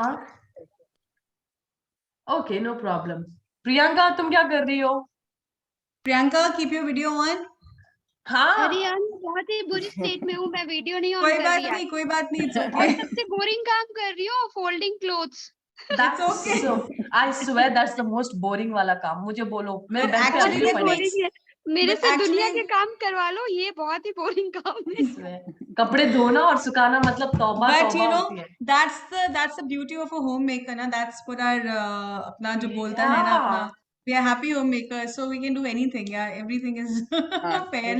हाँ okay no problem. Priyanka तुम क्या कर रही हो? Priyanka keep your video on. हाँ अरे यार मैं बहुत ही बुरी स्टेट में हूँ, मैं वीडियो नहीं ऑन कोई कर बात रही यार। नहीं, कोई बात नहीं, इट्स और ओके। सबसे बोरिंग काम कर रही हूँ, folding clothes. That's okay. So I swear that's the most boring वाला काम। मुझे बोलो मेरे But बेड पे बहुत actually अभी ही that पड़ी। makes, बोरिंग है, मेरे but से दुनिया के actually, काम करवा लो, ये बहुत ही बोरिंग काम है। कपड़े धोना और सुखाना मतलब तौबा but तौबा you know, होती है। that's the beauty of a homemaker, ना? That's what our अपना जो बोलता है ना अपना, Yeah. we are happy homemakers, so we can do anything. Yeah, everything is fair.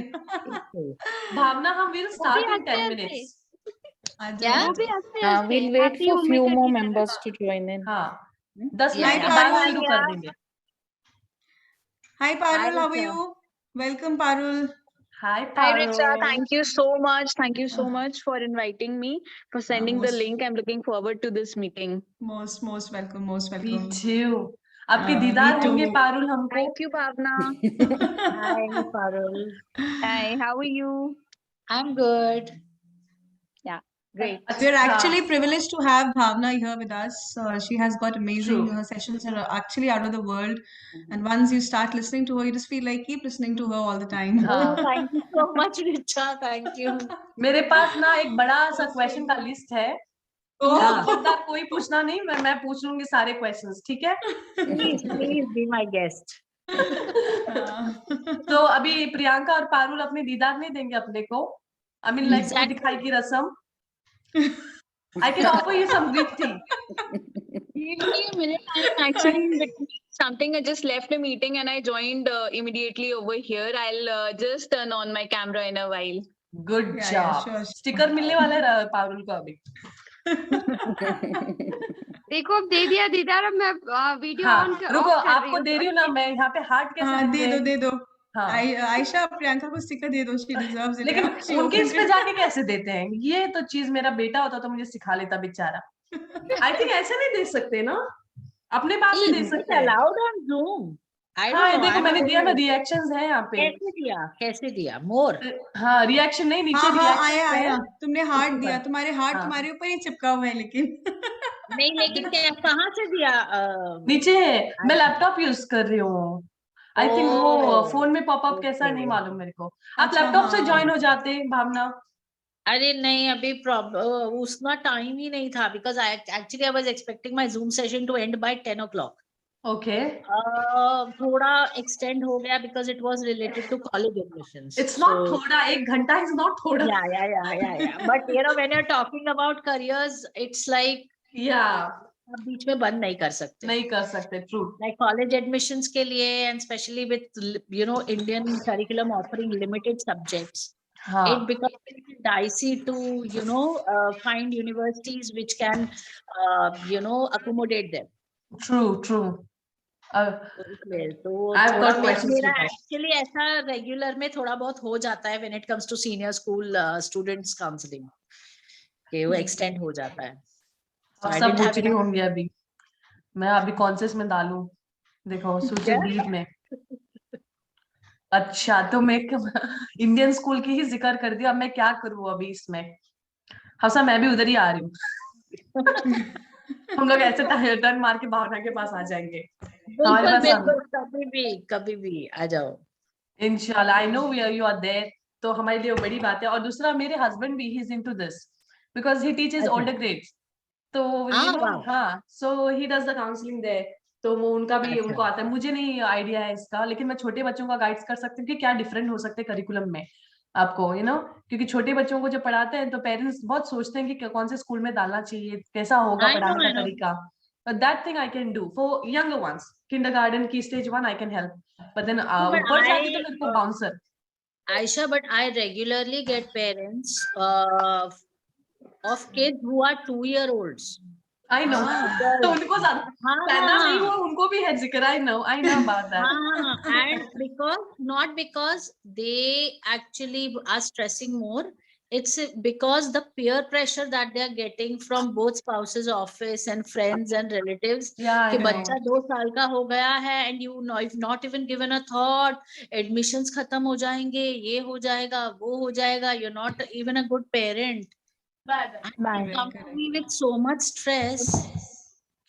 भावना हम विल वो भी स्टार्ट इन हंसते 10 हंसते, मिनट्स। आ वो जाओ, आ भी जाओ। हंसते हंसते We'll wait happy for few homemaker more की तरह। members to join in. हाँ 10 Yeah, मिनट Hi के yeah. बाद Parul. शुरू कर देंगे। Hi Hi, Parul, how are Richa. you? Welcome Parul. Hi Hi Richa, Paro. thank you so much. Thank you so much for inviting me, for sending the link. I'm looking forward to this meeting. Most welcome, most me welcome. टू। आपके Me दीदार too. होंगे पारुल हमको। Thank you, Bhavna. Hi, Parul. Hi, how are you? I'm good. Yeah, great. We're अच्छा actually privileged to have Bhavna here with us. She has got amazing, true. her sessions are actually out of the world. And once you start listening to her, you just feel like keep listening to her all the time. Oh, हाँ thank you so much, Richa. Thank you. मेरे पास ना एक बड़ा सा question का list है। तुम Oh, लोग खबरदार कोई पूछना नहीं, मैं पूछ लूंगी सारे क्वेश्चंस, ठीक है? Please, please be my guest. तो अभी प्रियंका और पारुल अपने दीदार नहीं देंगे अपने को। आई मीन लाइक मुंह दिखाई की रस्म। I can offer you some green tea. Give me a minute. I'm actually in between something. I just left a meeting and I joined immediately over here. I'll just turn on my camera in a while. Good yeah, job. sure. Sticker मिलने वाला है पारुल को अभी। देखो अब दे दिया दीदार, अब मैं वीडियो हाँ ऑन रुको ऑफ कर रही आपको हूँ। दे रही हूँ ना मैं। यहाँ पे हार्ट कैसे हाँ, मिलते हैं? दे दो। हाँ आयशा, प्रियंका को स्टिकर दे दो, she deserves it. लेकिन Yeah, she उनके इस opened पे it. जाके कैसे देते हैं? ये तो चीज मेरा बेटा होता तो मुझे सिखा लेता बेचारा। आई थिंक ऐसे नहीं दे सकते ना, अपने पास ही दे Is it सकते हैं। allowed on Zoom? I हाँ don't ये know. देखो I'm मैंने दिया ना, curious. रिएक्शंस है यहाँ पे। कैसे दिया? More. हाँ रिएक्शन नहीं, नीचे हाँ, रिएक्शन है आया। तुमने हार्ट उसके दिया, बाद। तुम्हारे हार्ट हाँ तुम्हारे ऊपर ही चिपका हुआ है लेकिन। नहीं, लेकिन कहाँ से दिया? नीचे है, मैं लैपटॉप यूज कर रही हूँ। आई थिंक वो फोन में पॉपअप कैसा नहीं मालूम मेरे को। आप अच्छा, लैपटॉप से हाँ। ज्वाइन हो जाते भावना। अरे नहीं, अभी उसका टाइम ही नहीं था, because I was expecting my Zoom session to end by 10 o'clock. Okay थोड़ा extend हो गया because it was related to college admissions. It's not थोड़ा, 1 घंटा इज नॉट थोड़ा। Yeah. But when you're talking about careers, it's like या आप बीच में बंद नहीं कर सकते. नहीं कर सकते, ट्रू। Like college admissions के लिए, and especially with Indian curriculum offering limited subjects. हाँ It becomes very dicey to find universities which can accommodate them. True. तो इसलिए तो I've थोड़ा got questions मेरा to ask. एक्चुअली ऐसा रेगुलर में थोड़ा बहुत हो जाता है when it comes to senior school students counseling, कि वो extend हो जाता है. So अब I सब didn't have पूछ रही enough. होंगी अभी, मैं अभी कॉन्सेस में डालूं? देखो सुचनदीप में। अच्छा तो मैं इंडियन स्कूल की ही जिक्र कर दिया, अब मैं क्या करूं अभी इसमें? हफ्सा मैं भी उधर ही आ रही हूँ। हम लोग ऐसे टर्न मार के भावना के पास आ जाएंगे। बिल्कुल कभी भी आ जाओ. इंशाल्लाह। I know you are there, तो हमारे लिए वो बड़ी बात है। और दूसरा मेरे हस्बैंड भी he is into this because he teaches older grades, तो यू नो wow. हाँ, so he does the counselling there. तो वो उनका भी अच्छा. उनको आता है, मुझे नहीं आइडिया है इसका, लेकिन मैं छोटे बच्चों का गाइड्स कर सकती हूँ कि क्या डिफरेंट हो सकते हैं करिकुलम में आपको, यू नो, क्योंकि छोटे बच्चों को जब पढ़ाते हैं तो पेरेंट्स बहुत सोचते हैं कि कौन से स्कूल में डालना चाहिए, कैसा होगा I पढ़ाने का know. तरीका। But that thing I can do for younger ones. Kindergarten की stage 1 I can help. But then No, but ऊपर जाके तो मेरे को bouncer. Aisha, but I regularly get parents of kids who are 2-year-olds. I know. तो उनको पैदा नहीं हुआ, उनको भी है जिक्र। I know about that. And not because they actually are stressing more, it's because the peer pressure that they are getting from both spouses, office and friends and relatives. Yeah, I कि know. बच्चा 2 साल का हो गया है and you've not even given a thought, admissions खत्म हो जाएंगे, ये हो जाएगा, वो हो जाएगा, you're not even a good parent. Bye. They come to me with so much stress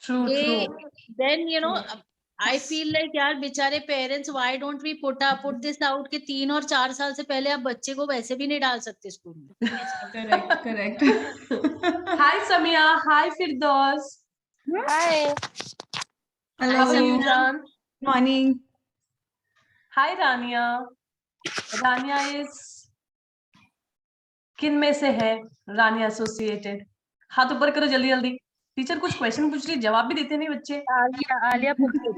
True, कि true. then I feel like यार बेचारे parents, why don't we put this out कि 3 और 4 साल से पहले आप बच्चे को वैसे भी नहीं डाल सकते स्कूल में. Correct, correct. Hi Samia. Hi Firdaus. Hi. How are you, Hello. Jan? Morning. Hi Rania. Rania is किन में से है? रानिया एसोसिएटेड. हाथ ऊपर करो जल्दी जल्दी. टीचर कुछ क्वेश्चन पूछ रही, जवाब भी देते नहीं बच्चे. आलिया पुप्पू.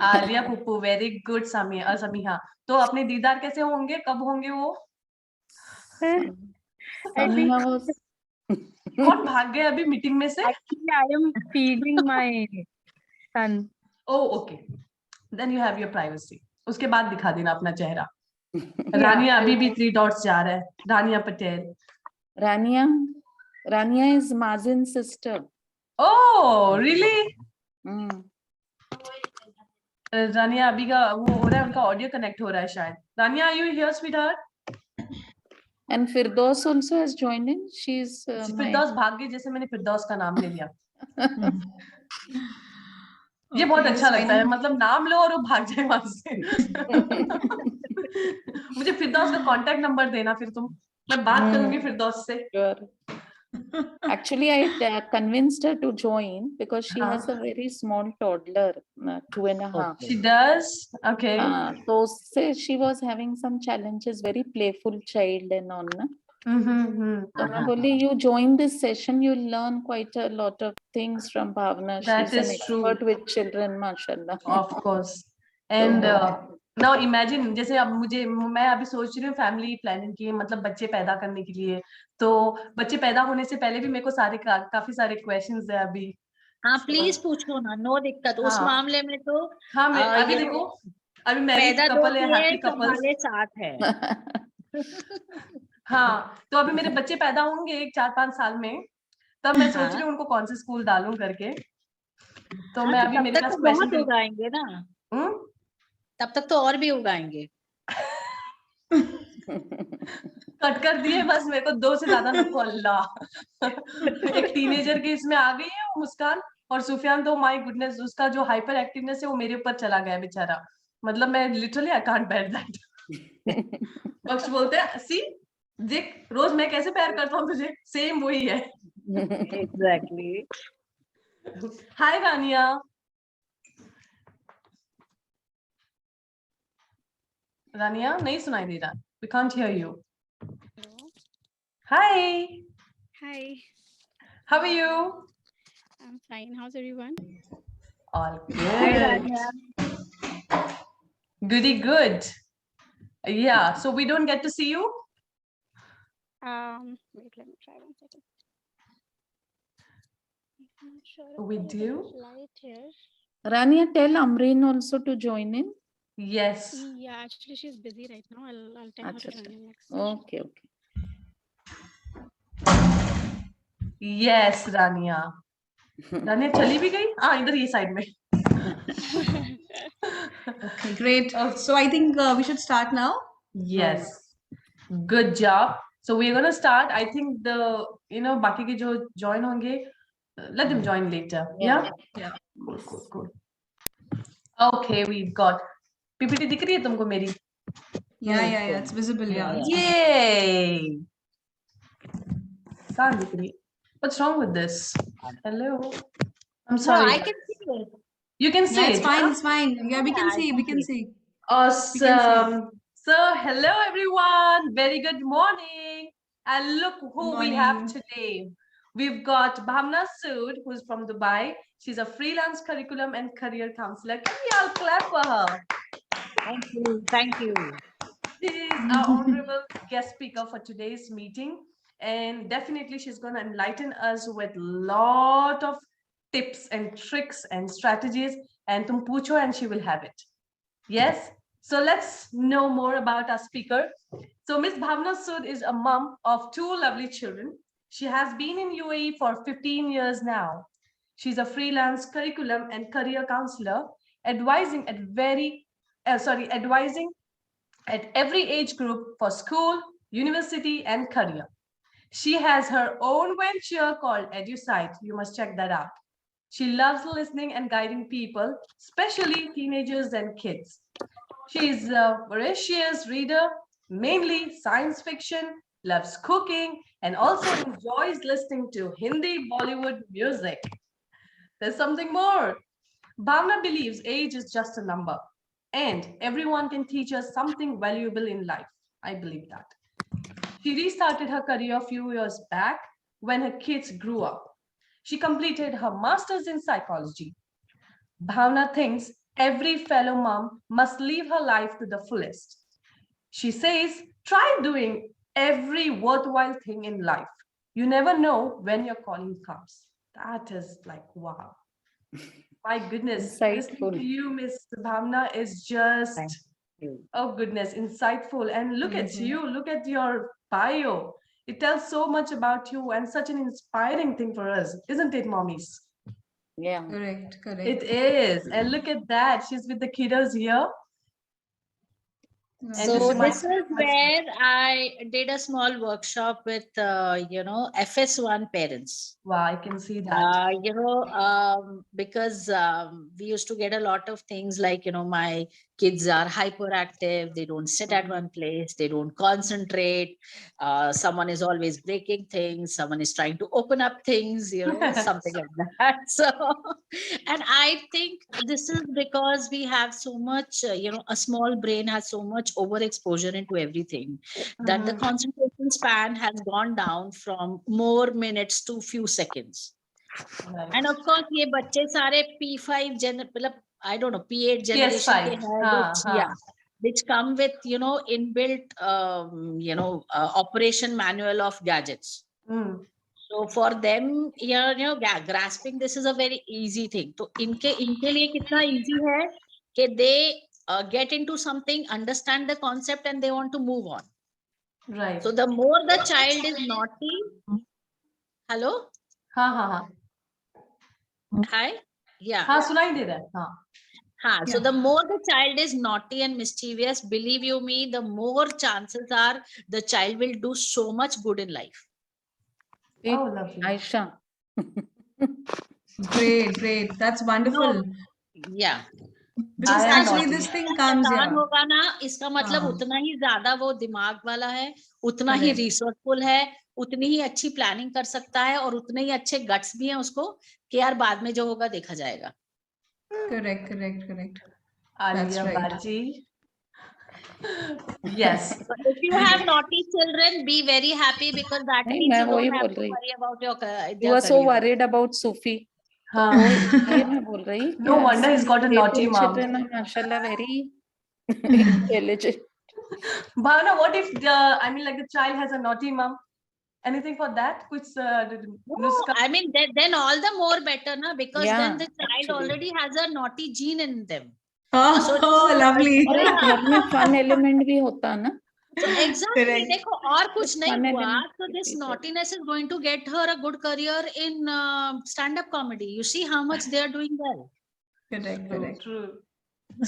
आलिया पुप्पू. Very good Sameeha. तो अपने दीदार कैसे होंगे, कब होंगे वो? Samia was कौन भाग गए अभी मीटिंग में से? Actually, I am feeding my son. Oh, okay. Then you have your privacy. उसके बाद दिखा देना अपना चेहरा. रानिया अभी भी 3 डॉट्स जा रहा है. रानिया Patel. Rania is Mazin's sister. Oh, really? Mm. रानिया अभी का वो हो रहा है, उनका ऑडियो कनेक्ट हो रहा है शायद. रानिया, are you here, sweetheart? And Firdaus also has joined in. She's फिरदौस भाग गई, जैसे मैंने फिरदौस का नाम ले लिया. ये Okay, बहुत अच्छा so I लगता है, think- मतलब नाम लो और वो भाग जाए वहां से. मुझे फिरदौस का कांटेक्ट नंबर देना, फिर मैं बात करूंगी फिरदौस से. Sure. Actually, I convinced her to join because she has a very small toddler, 2.5. She does? Okay. So say she was having some challenges, very playful child and all. Na? So I told her, you join this session, you'll learn quite a lot of things from Bhavna. That She's an is true. expert with children, mashallah. Of course. And now imagine, जैसे अब मैं अभी सोच रही हूँ family planning की, मतलब बच्चे पैदा करने के लिए. तो बच्चे पैदा होने से पहले भी मेरे को काफी सारे क्वेश्चंस है अभी. हाँ प्लीज पूछो ना, नो दिक्कत. उस हाँ. मामले में तो हाँ, अभी देखो, अभी मैरिड पैदा कपल है, हैप्पी तो कपल. हमारे साथ है. हाँ, तो अभी मेरे बच्चे पैदा होंगे 4-5 साल में, तब मैं सोच रही हूँ उनको कौन से स्कूल डालूं करके. तो मैं अभी मेरे पास बहुत क्वेश्चन उगाएंगे ना, तब तक तो और भी उगाएंगे. कट कर दिए बस, मेरे को 2 से ज्यादा नको. अल्लाह. एक टीनेजर की इसमें आ गई है वो मुस्कान, और सुफियान तो माय गुडनेस, उसका जो हाइपर एक्टिवनेस है वो मेरे ऊपर चला गया बेचारा. मतलब मैं literally I can't bear that. बख्श बोलते हैं, सी देख रोज मैं कैसे प्यार करता हूँ तुझे, सेम वही है. एग्जैक्टली. हाय रानिया. रानिया नहीं सुनाई दे रहा. We can't hear you. Hi. Hi, How are you? I'm fine. How's everyone? All good. Goody good. Yeah. So we don't get to see you. Wait, let me try one second. I'm not sure if We there's do? a light here. Rania, tell Amreen also to join in. Yes. Yeah, actually she's busy right now. I'll tell her to Acha, join in next. Okay, okay. Yes, Rania. Rania चली भी गई? हाँ, इधर ये side में. Okay, great. So I think we should start now. Yes. Good job. So we're gonna start. I think बाकी के जो join होंगे, let them join later. Yeah. Yeah. Cool. Okay, we've got. PPT दिख रही है तुमको मेरी? Yeah. It's visible. Yeah. Yay! Can't दिख रही. What's wrong with this? Hello. I'm No, sorry. I can see it. You can see Yeah, it's it. fine. Huh? It's fine. Yeah, we can Yeah, I see. can We can see. see. Awesome. So, hello everyone. Very good morning. And look who we have morning. today. We've got Bhavna Sood, who's from Dubai. She's a freelance curriculum and career counselor. Can we all clap for her? Thank you. Thank you. She is our honorable guest speaker for today's meeting. And definitely she's going to enlighten us with lot of tips and tricks and strategies. And tum pucho and she will have it. Yes. So let's know more about our speaker. So Ms. Bhavna Sood is a mom of 2 lovely children. She has been in UAE for 15 years now. She's a freelance curriculum and career counselor, advising at every age group for school, university, and career. She has her own venture called EduSite. You must check that out. She loves listening and guiding people, especially teenagers and kids. She is a voracious reader, mainly science fiction, loves cooking, and also enjoys listening to Hindi Bollywood music. There's something more. Bhavna believes age is just a number, and everyone can teach us something valuable in life. I believe that. She restarted her career a few years back when her kids grew up. She completed her master's in psychology. Bhavna thinks every fellow mom must live her life to the fullest. She says, try doing every worthwhile thing in life. You never know when your calling comes. That is like, wow. My goodness, listening Insightful. to you, Miss Bhavna, is just, Thank you. oh goodness, insightful. And look at Mhm. you, look at your bio. It tells so much about you and such an inspiring thing for us, isn't it, mommies? Yeah. Correct, correct. It is. And look at that. She's with the kiddos here. Yeah. And So this this reminds is me of my where I did a small workshop with, FS1 parents. Wow, I can see that. Because we used to get a lot of things like, my kids are hyperactive, they don't sit at one place, they don't concentrate, someone is always breaking things, someone is trying to open up things, something like that. So, and I think this is because we have so much, a small brain has so much overexposure into everything that the Mhm. concentration span has gone down from more minutes to few seconds. Right. And of course, ये बच्चे सारे P5 मतलब I don't know P8 generation के PS5. हैं, हाँ, हाँ. which come with inbuilt operation manual of gadgets. Mm. So for them, grasping this is a very easy thing. तो इनके लिए कितना easy है कि they get into something, understand the concept, and they want to move on. Right. So the more the child is naughty, hello, हाँ, हाँ, हाँ. hi, yeah. हाँ, सुनाई दे रहा है. हाँ. So the more the child is naughty and mischievous, believe you me, the more chances are the child will do so much good in life. Oh, lovely. Aisha. Great, great. That's wonderful. Yeah. Because I am actually naughty. this thing comes, शैतान yeah. होगा ना, इसका मतलब हाँ. उतना ही ज्यादा वो दिमाग वाला है, उतना ही Correct. रिसोर्सफुल है, उतनी ही अच्छी प्लानिंग कर सकता है और उतने ही अच्छे गट्स भी हैं उसको कि यार बाद में जो होगा देखा जाएगा. Correct, correct, correct. Alia right. Baji. Yes. So if you have naughty children, be very happy because that नहीं, means मैं you don't वही have बोल to रही. worry about your You were so worried about Sufi. हाँ. वो ये मैं बोल रही. No wonder he's got a naughty mom. Children are mashallah very intelligent. Bhavna, what if the child has a naughty mom? Anything for that? कुछ No, I mean then all the more better, na, because Yeah, then the child actually. already has a naughty gene in them. Oh, lovely. और एक घर में fun element भी होता ना. So exactly, Correct. देखो और कुछ नहीं Fun हुआ, element so this is there. naughtiness is going to get her a good career in stand-up comedy. You see how much they are doing well. Correct, True, correct. true.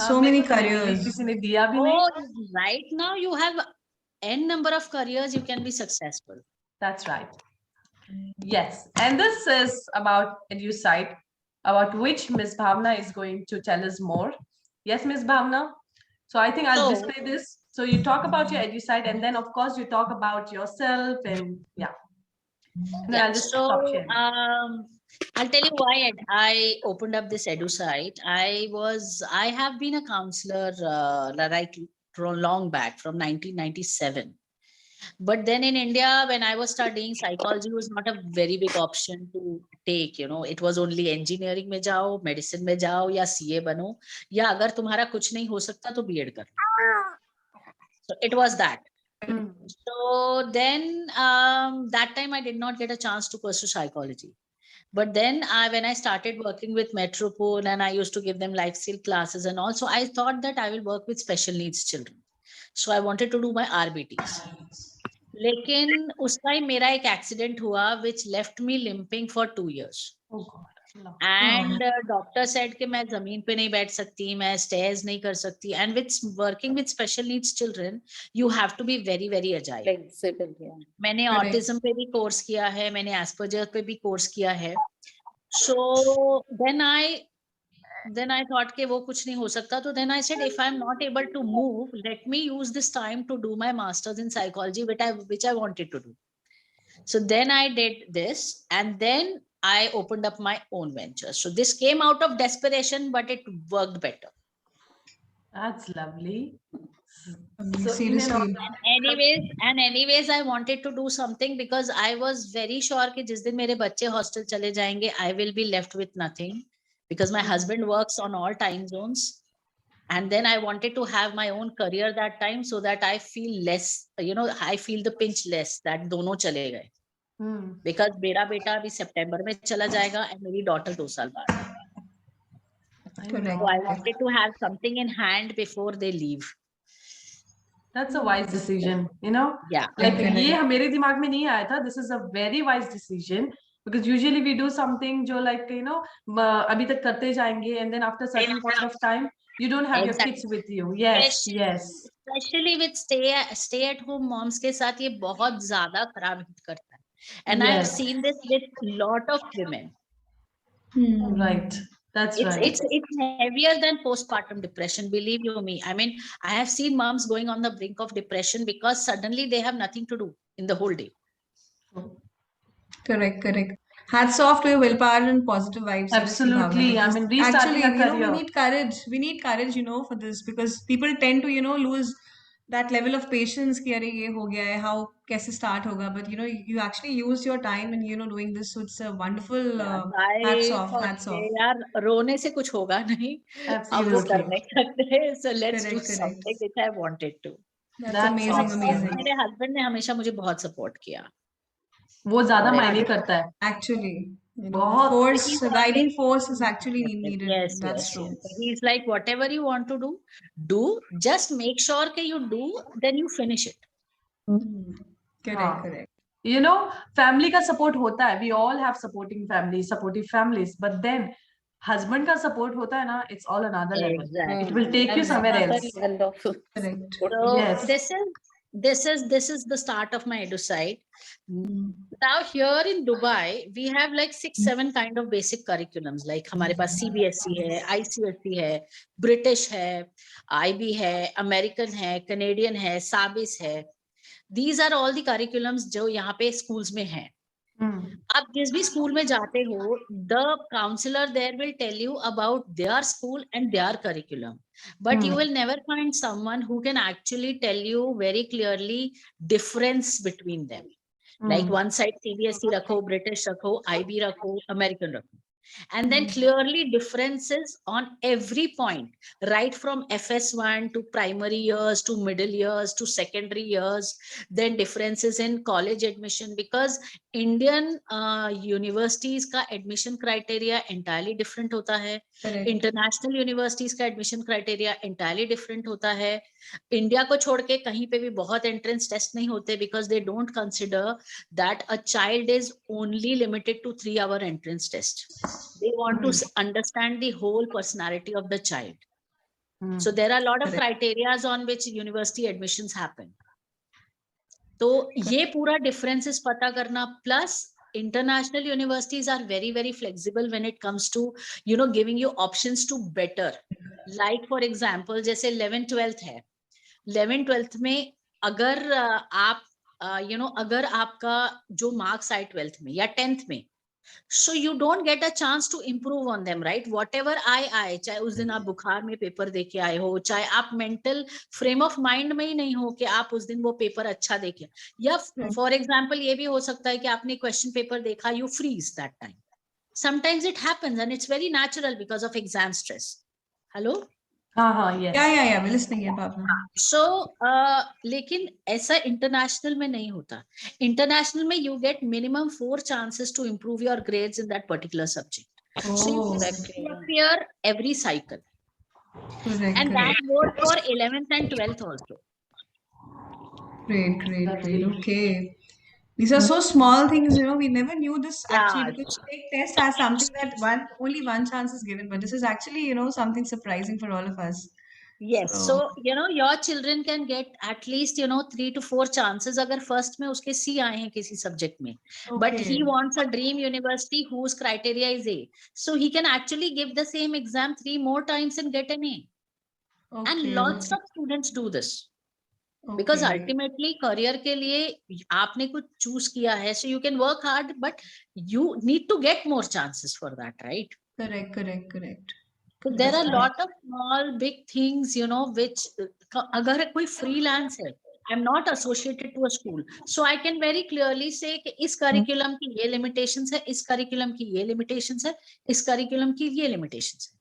So many careers. किसी ने दिया भी नहीं. Oh, right now you have n number of careers you can be successful. That's right. Yes, and this is about EduSite, about which Miss Bhavna is going to tell us more. Yes, Miss Bhavna. So I think I'll So- display this. So you talk about your EduSite, and then of course you talk about yourself, and yeah. Then I'll just stop sharing. I'll tell you why I opened up this EduSite. I have been a counselor right from long back, from 1997. But then in India, when I was studying, psychology was not a very big option to take. It was only engineering में जाओ, medicine में जाओ, या CA बनो, या अगर तुम्हारा कुछ नहीं हो सकता तो B.Ed कर. So it was that. So then that time I did not get a chance to pursue psychology. But then when I started working with Metropole and I used to give them life skill classes and also I thought that I will work with special needs children. So I wanted to do my RBTs. लेकिन उस time मेरा एक accident हुआ which left me limping for 2 years. Oh God. No. And doctor said कि मैं जमीन पे नहीं बैठ सकती, मैं stairs नहीं कर सकती. And with working with special needs children, you have to be very very agile. Flexible, yeah. मैंने Correct. autism पे भी कोर्स किया है, मैंने Asperger पे भी कोर्स किया है. So then I thought कि वो कुछ नहीं हो सकता. So then I said, if I'm not able to move, let me use this time to do my master's in psychology, which I wanted to do. So then I did this, and then I opened up my own venture. So this came out of desperation, but it worked better. That's lovely. Seriously. Anyways, I wanted to do something because I was very sure कि जिस दिन मेरे बच्चे hostel चले जाएंगे, I will be left with nothing because my husband works on all time zones. And then I wanted to have my own career that time so that I feel less, I feel the pinch less that दोनों चले गए. Because मेरा बेटा अभी सितंबर में चला जाएगा and मेरी daughter 2 साल बाद. Correct. So I wanted to have something in hand before they leave. That's a wise decision, Yeah. Like Correct. ये मेरे दिमाग में नहीं आया था. This is a very wise decision because usually we do something जो like अभी तक करते जाएंगे and then after a certain point of time you don't have your kids with you. Yes. Especially with stay at home moms के साथ ये बहुत ज़्यादा खराब hit करता है. And Yes. I've seen this with lot of women. Right. That's right. It's heavier than postpartum depression, believe you me. I mean, I have seen moms going on the brink of depression because suddenly they have nothing to do in the whole day. Correct. Hats off to your willpower and positive vibes. seriously, Bhavna, Absolutely. I because mean, restarting actually, a career. we need courage. We need courage, for this because people tend to, lose that level of patience. कि अरे ये हो गया है, how कैसे start होगा? But you actually use your time and doing this, so it's a wonderful hats off. यार रोने से कुछ होगा नहीं. अब वो करने सकते हैं. So let's do something which I wanted to. That's amazing. मेरे husband ने हमेशा मुझे बहुत support किया. वो ज्यादा मायने करता है. Actually, बहुत guiding force is actually needed. Yes, That's true. He's like, whatever you want to do. Just make sure that you do, then you finish it. Correct. Family का support होता है. We all have supportive families. But then husband का support होता है ना, it's all another level. Exactly. It will take you somewhere else. Correct. So Yes. this is the start of my edu side. Now here in Dubai, we have like 6-7 kind of basic curriculums. Like हमारे पास CBSE है, ICSE है, British है, IB है, American है, Canadian है, SABIS है. These are all the curriculums जो यहाँ पे schools में हैं. आप जिस भी स्कूल में जाते हो, the counselor there will tell you about their school and their curriculum, but you will never find someone who can actually tell you very clearly difference between them. Like one side CBSE रखो, British रखो, IB रखो, American रखो. And then clearly differences on every point, right from FS1 to primary years, to middle years, to secondary years, then differences in college admission, because Indian universities का admission criteria entirely different होता है. Correct. International universities का admission criteria entirely different होता है. India को छोड़ के कहीं पे भी बहुत entrance test नहीं होते because they don't consider that a child is only limited to 3-hour entrance test. They want to understand the whole personality of the child. So there are a lot of criteria on which university admissions happen. तो ये पूरा differences पता करना, plus international universities are very, very flexible when it comes to, giving you options to better. Like for example, जैसे 11th-12th है. 11th-12th में अगर आप, अगर आपका जो marks आए 12th में या 10th में, so you don't get a chance to improve on them, right? Whatever आए, चाहे उस दिन आप बुखार में पेपर दे के आए हो, चाहे आप mental frame of mind में ही नहीं हो कि आप उस दिन वो पेपर अच्छा देखे, या for example ये भी हो सकता है कि आपने question paper देखा, you freeze that time. Sometimes it happens and it's very natural because of exam stress. Hello? Yes. Yeah, we're listening here, Bhavna. So, लेकिन ऐसा international में नहीं होता. International में you get minimum 4 chances to improve your grades in that particular subject. So you appear every cycle. Correct. That goes for 11th and 12th also. Great. Okay. These are so small things, we never knew this actually, because take test as something that only one chance is given, but this is actually, something surprising for all of us. Yes, so you know your children can get at least 3 to 4 chances अगर first में उसके C आए हैं किसी subject में, but he wants a dream university whose criteria is A, so he can actually give the same exam 3 more times and get an A. And lots of students do this because ultimately career के लिए आपने कुछ choose किया है, so you can work hard, but you need to get more chances for that, right? Correct. So there are a lot of small, big things, which अगर कोई freelance है, I'm not associated to a school, so I can very clearly say कि इस curriculum की ये limitations है, इस curriculum की ये limitations है, इस curriculum की ये limitations है.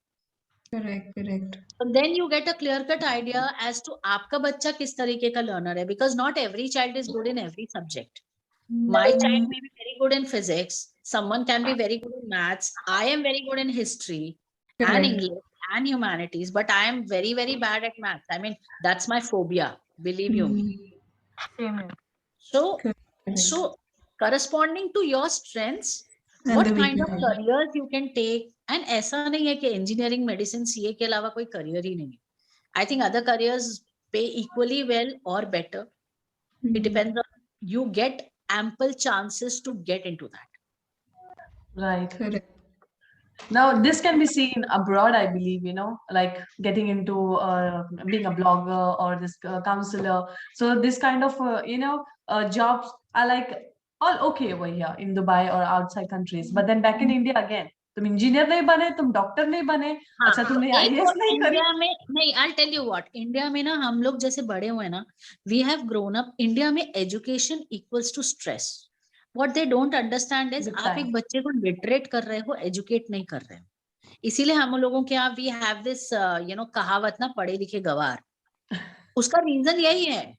Correct. So then you get a clear-cut idea as to आपका बच्चा किस तरीके का learner है, because not every child is good in every subject. My child may be very good in physics, someone can be very good in maths, I am very good in history and English and humanities, but I am very, very bad at maths. I mean, that's my phobia, believe you me. So corresponding to your strengths, And what the kind of weaknesses. careers you can take, and ऐसा नहीं है कि engineering, medicine, CA के अलावा कोई career ही नहीं है. I think other careers pay equally well or better. It depends on you get ample chances to get into that. Right. Correct. Now, this can be seen abroad, I believe, like getting into being a blogger or this counselor. So this kind of, jobs are like all okay over here in Dubai or outside countries. But then back in India again, तुम engineer नहीं बने, तुम doctor नहीं बने, अच्छा तुमने IAS नहीं करी. इंडिया में नहीं, I'll tell you what, India में ना हम लोग जैसे बड़े हुए ना, we have grown up, India में education equals to stress. What they don't understand is आप एक बच्चे को लिटरेट कर रहे हो, एजुकेट नहीं कर रहे हो. इसीलिए हम लोगों के यहाँ वी हैव दिस कहावत ना, पढ़े लिखे गवार. उसका रीजन यही है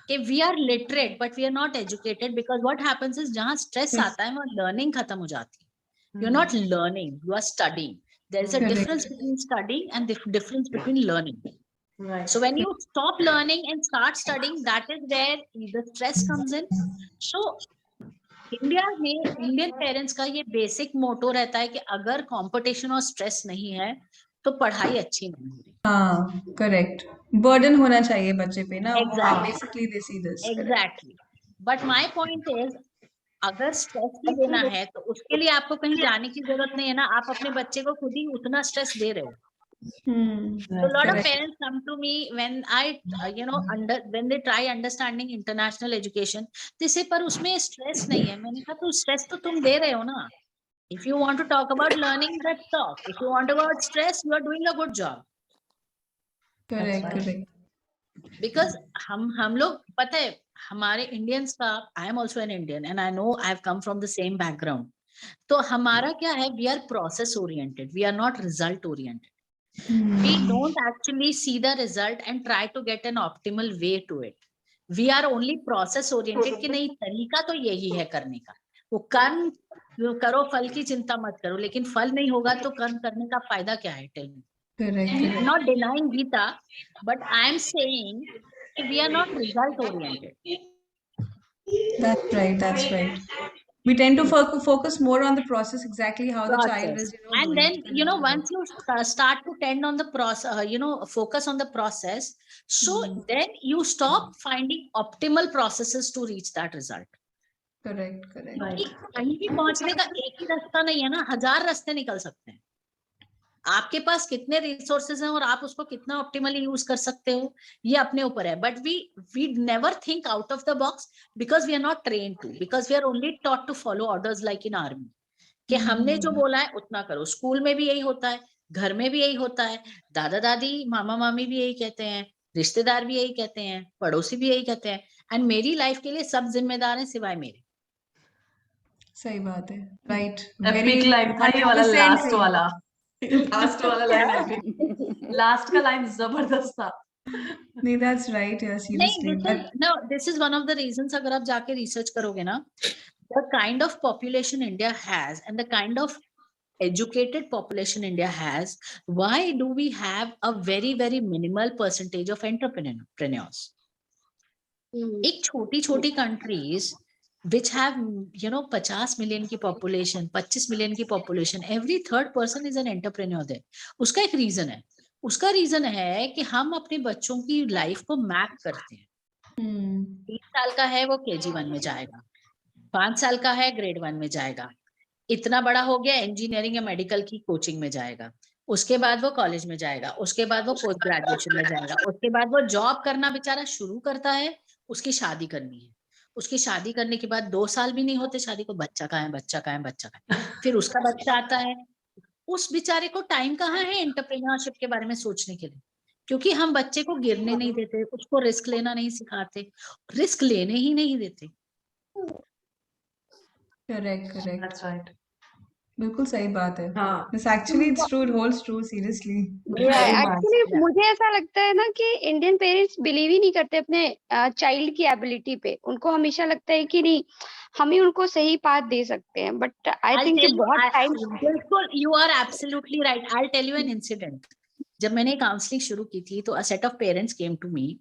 कि we are literate but we are not educated, because what happens is जहाँ स्ट्रेस आता है वहाँ लर्निंग खत्म हो जाती है. You are not learning, you are studying. There is a difference between studying and difference between learning. Right. So when you stop learning and start studying, that is where the stress comes in. So India में Indian parents का ये basic मोटो रहता है कि अगर competition और stress नहीं है तो पढ़ाई अच्छी नहीं हो रही. हाँ, करेक्ट. बर्डन होना चाहिए बच्चे पे ना. Exactly. Basically they see this. Exactly. But my point is अगर स्ट्रेस ही देना है तो उसके लिए आपको कहीं जाने की जरूरत नहीं है ना. आप अपने बच्चे को खुद ही उतना स्ट्रेस दे रहे हो. So a lot of parents come to me when I, when they try understanding international education, they say पर उसमें stress नहीं है. मैंने कहा तो stress तो तुम दे रहे हो ना. If you want to talk about learning, let's talk. If you want about stress, you are doing a good job. Correct. Because हम लोग पता है हमारे Indians का, I am also an Indian and I know I have come from the same background. तो हमारा क्या है, we are process oriented, we are not result oriented. We don't actually see the result and try to get an optimal way to it. We are only process oriented कि नहीं तरीका तो यही है करने का. वो कर्म करो, फल की चिंता मत करो. लेकिन फल नहीं होगा तो कर्म करने का फायदा क्या है? Tell me. Correct. Not denying Gita, but I am saying we are not result oriented. That's right. We tend to focus more on the process, exactly how the child is, and doing. then once you start to tend on the process, focus on the process, so then you stop finding optimal processes to reach that result. Correct. कहीं भी पहुंचने का एक ही रास्ता नहीं है ना, 1000 रास्ते निकल सकते हैं. आपके पास कितने रिसोर्सेज हैं और आप उसको कितना ऑप्टिमली यूज कर सकते हो ये अपने ऊपर है. But we never think out of the box because we are not train to, because we are only taught to follow orders like in army कि हमने जो बोला है उतना करो. स्कूल में भी यही होता है, घर में भी यही होता है, दादा दादी मामा मामी भी यही कहते हैं, रिश्तेदार भी यही कहते हैं, पड़ोसी भी यही कहते हैं. एंड मेरी लाइफ के लिए सब जिम्मेदार हैं सिवाय मेरे. सही बात है. राइट. एपिक लाइन था ये वाला, लास्ट वाला लाइन है. लास्ट का लाइन जबरदस्त था. नहीं, that's right. Yeah, seriously. This is one of the reasons. अगर आप जाके रिसर्च करोगे ना, the kind of population India has and the kind of educated population India has, why do we have a very very minimal percentage of entrepreneurs? एक छोटी countries which have 50 million की population, 25 million की population, every third person is an entrepreneur there. उसका एक reason है. उसका reason है कि हम अपने बच्चों की लाइफ को मैप करते हैं। 3 साल का है वो KG1 में जाएगा, 5 साल का है grade 1 में जाएगा, इतना बड़ा हो गया इंजीनियरिंग या मेडिकल की कोचिंग में जाएगा, उसके बाद वो कॉलेज में जाएगा, उसके बाद वो पोस्ट ग्रेजुएशन में जाएगा, उसके बाद वो जॉब करना बेचारा शुरू करता है, उसकी शादी करनी है, उसकी शादी करने के बाद 2 साल भी नहीं होते शादी को, बच्चा कहाँ है, बच्चा कहाँ है, बच्चा कहाँ है, फिर उसका बच्चा आता है। उस बेचारे को टाइम कहाँ है एंटरप्रेन्योरशिप के बारे में सोचने के लिए, क्योंकि हम बच्चे को गिरने नहीं देते, उसको रिस्क लेना नहीं सिखाते, रिस्क लेने ही नहीं देते। Correct correct, That's right. बिल्कुल सही बात है। हाँ, This actually it's true, it holds true seriously. very much. Actually Yeah. मुझे ऐसा लगता है ना कि इंडियन पेरेंट्स बिलीव ही नहीं करते अपने चाइल्ड की एबिलिटी पे। उनको हमेशा लगता है कि नहीं, हम ही उनको सही पाथ दे सकते हैं, but I I'll think tell you, बहुत टाइम बिल्कुल, you are absolutely right. I'll tell you an incident. जब मैंने काउंसलिंग शुरू की थी तो a set of parents came to me.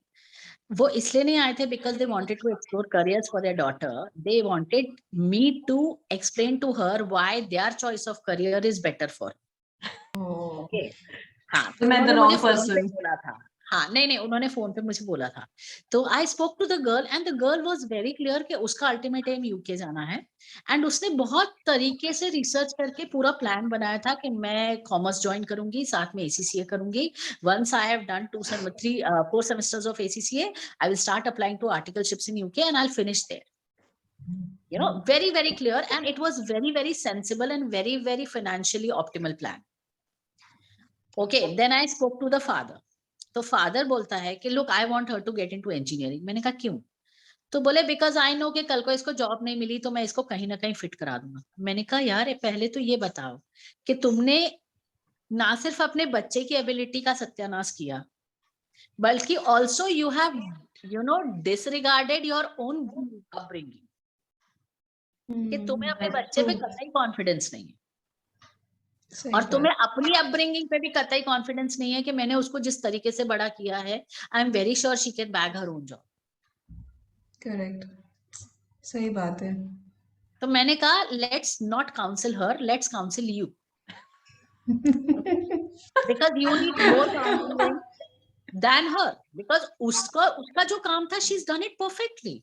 वो इसलिए नहीं आए थे because they wanted to explore careers for their daughter. They wanted me to explain to her why their choice of career is better for her. Okay. हाँ, तो मैं the उन्होंने wrong मुझे फोन पे person. बोला था। हाँ, नहीं, उन्होंने फोन पे मुझे बोला था। तो I spoke to the girl and the girl was very clear कि उसका अल्टीमेट एम यूके जाना है, एंड उसने बहुत तरीके से रिसर्च करके पूरा प्लान बनाया था कि मैं कॉमर्स ज्वाइन करूंगी, साथ में ACCA करूंगी। Once I have done 4 semesters of ACCA, I will start applying to articleships in UK and I'll finish there. You know, very, very clear, and it was very, very sensible and very, very financially optimal plan. Okay, then I spoke to the father. तो father बोलता है कि look, I want her to get into engineering. मैंने कहा क्यों? तो बोले because I know कि कल को इसको जॉब नहीं मिली तो मैं इसको कहीं ना कहीं फिट करा दूंगा। मैंने कहा यार पहले तो ये बताओ कि तुमने ना सिर्फ अपने बच्चे की एबिलिटी का सत्यानाश किया, बल्कि also you have disregarded your own upbringing, कि तुम्हें अपने बच्चे पे कतई कॉन्फिडेंस नहीं है, और तुम्हें अपनी अपब्रिंगिंग पे भी कतई कॉन्फिडेंस नहीं है कि मैंने उसको जिस तरीके से बड़ा किया है, I am very sure she can bag her own job. Correct, सही बात है। तो मैंने कहा let's not council her, let's council you, because you need more counselling than her, because उसका जो काम था she is done it perfectly.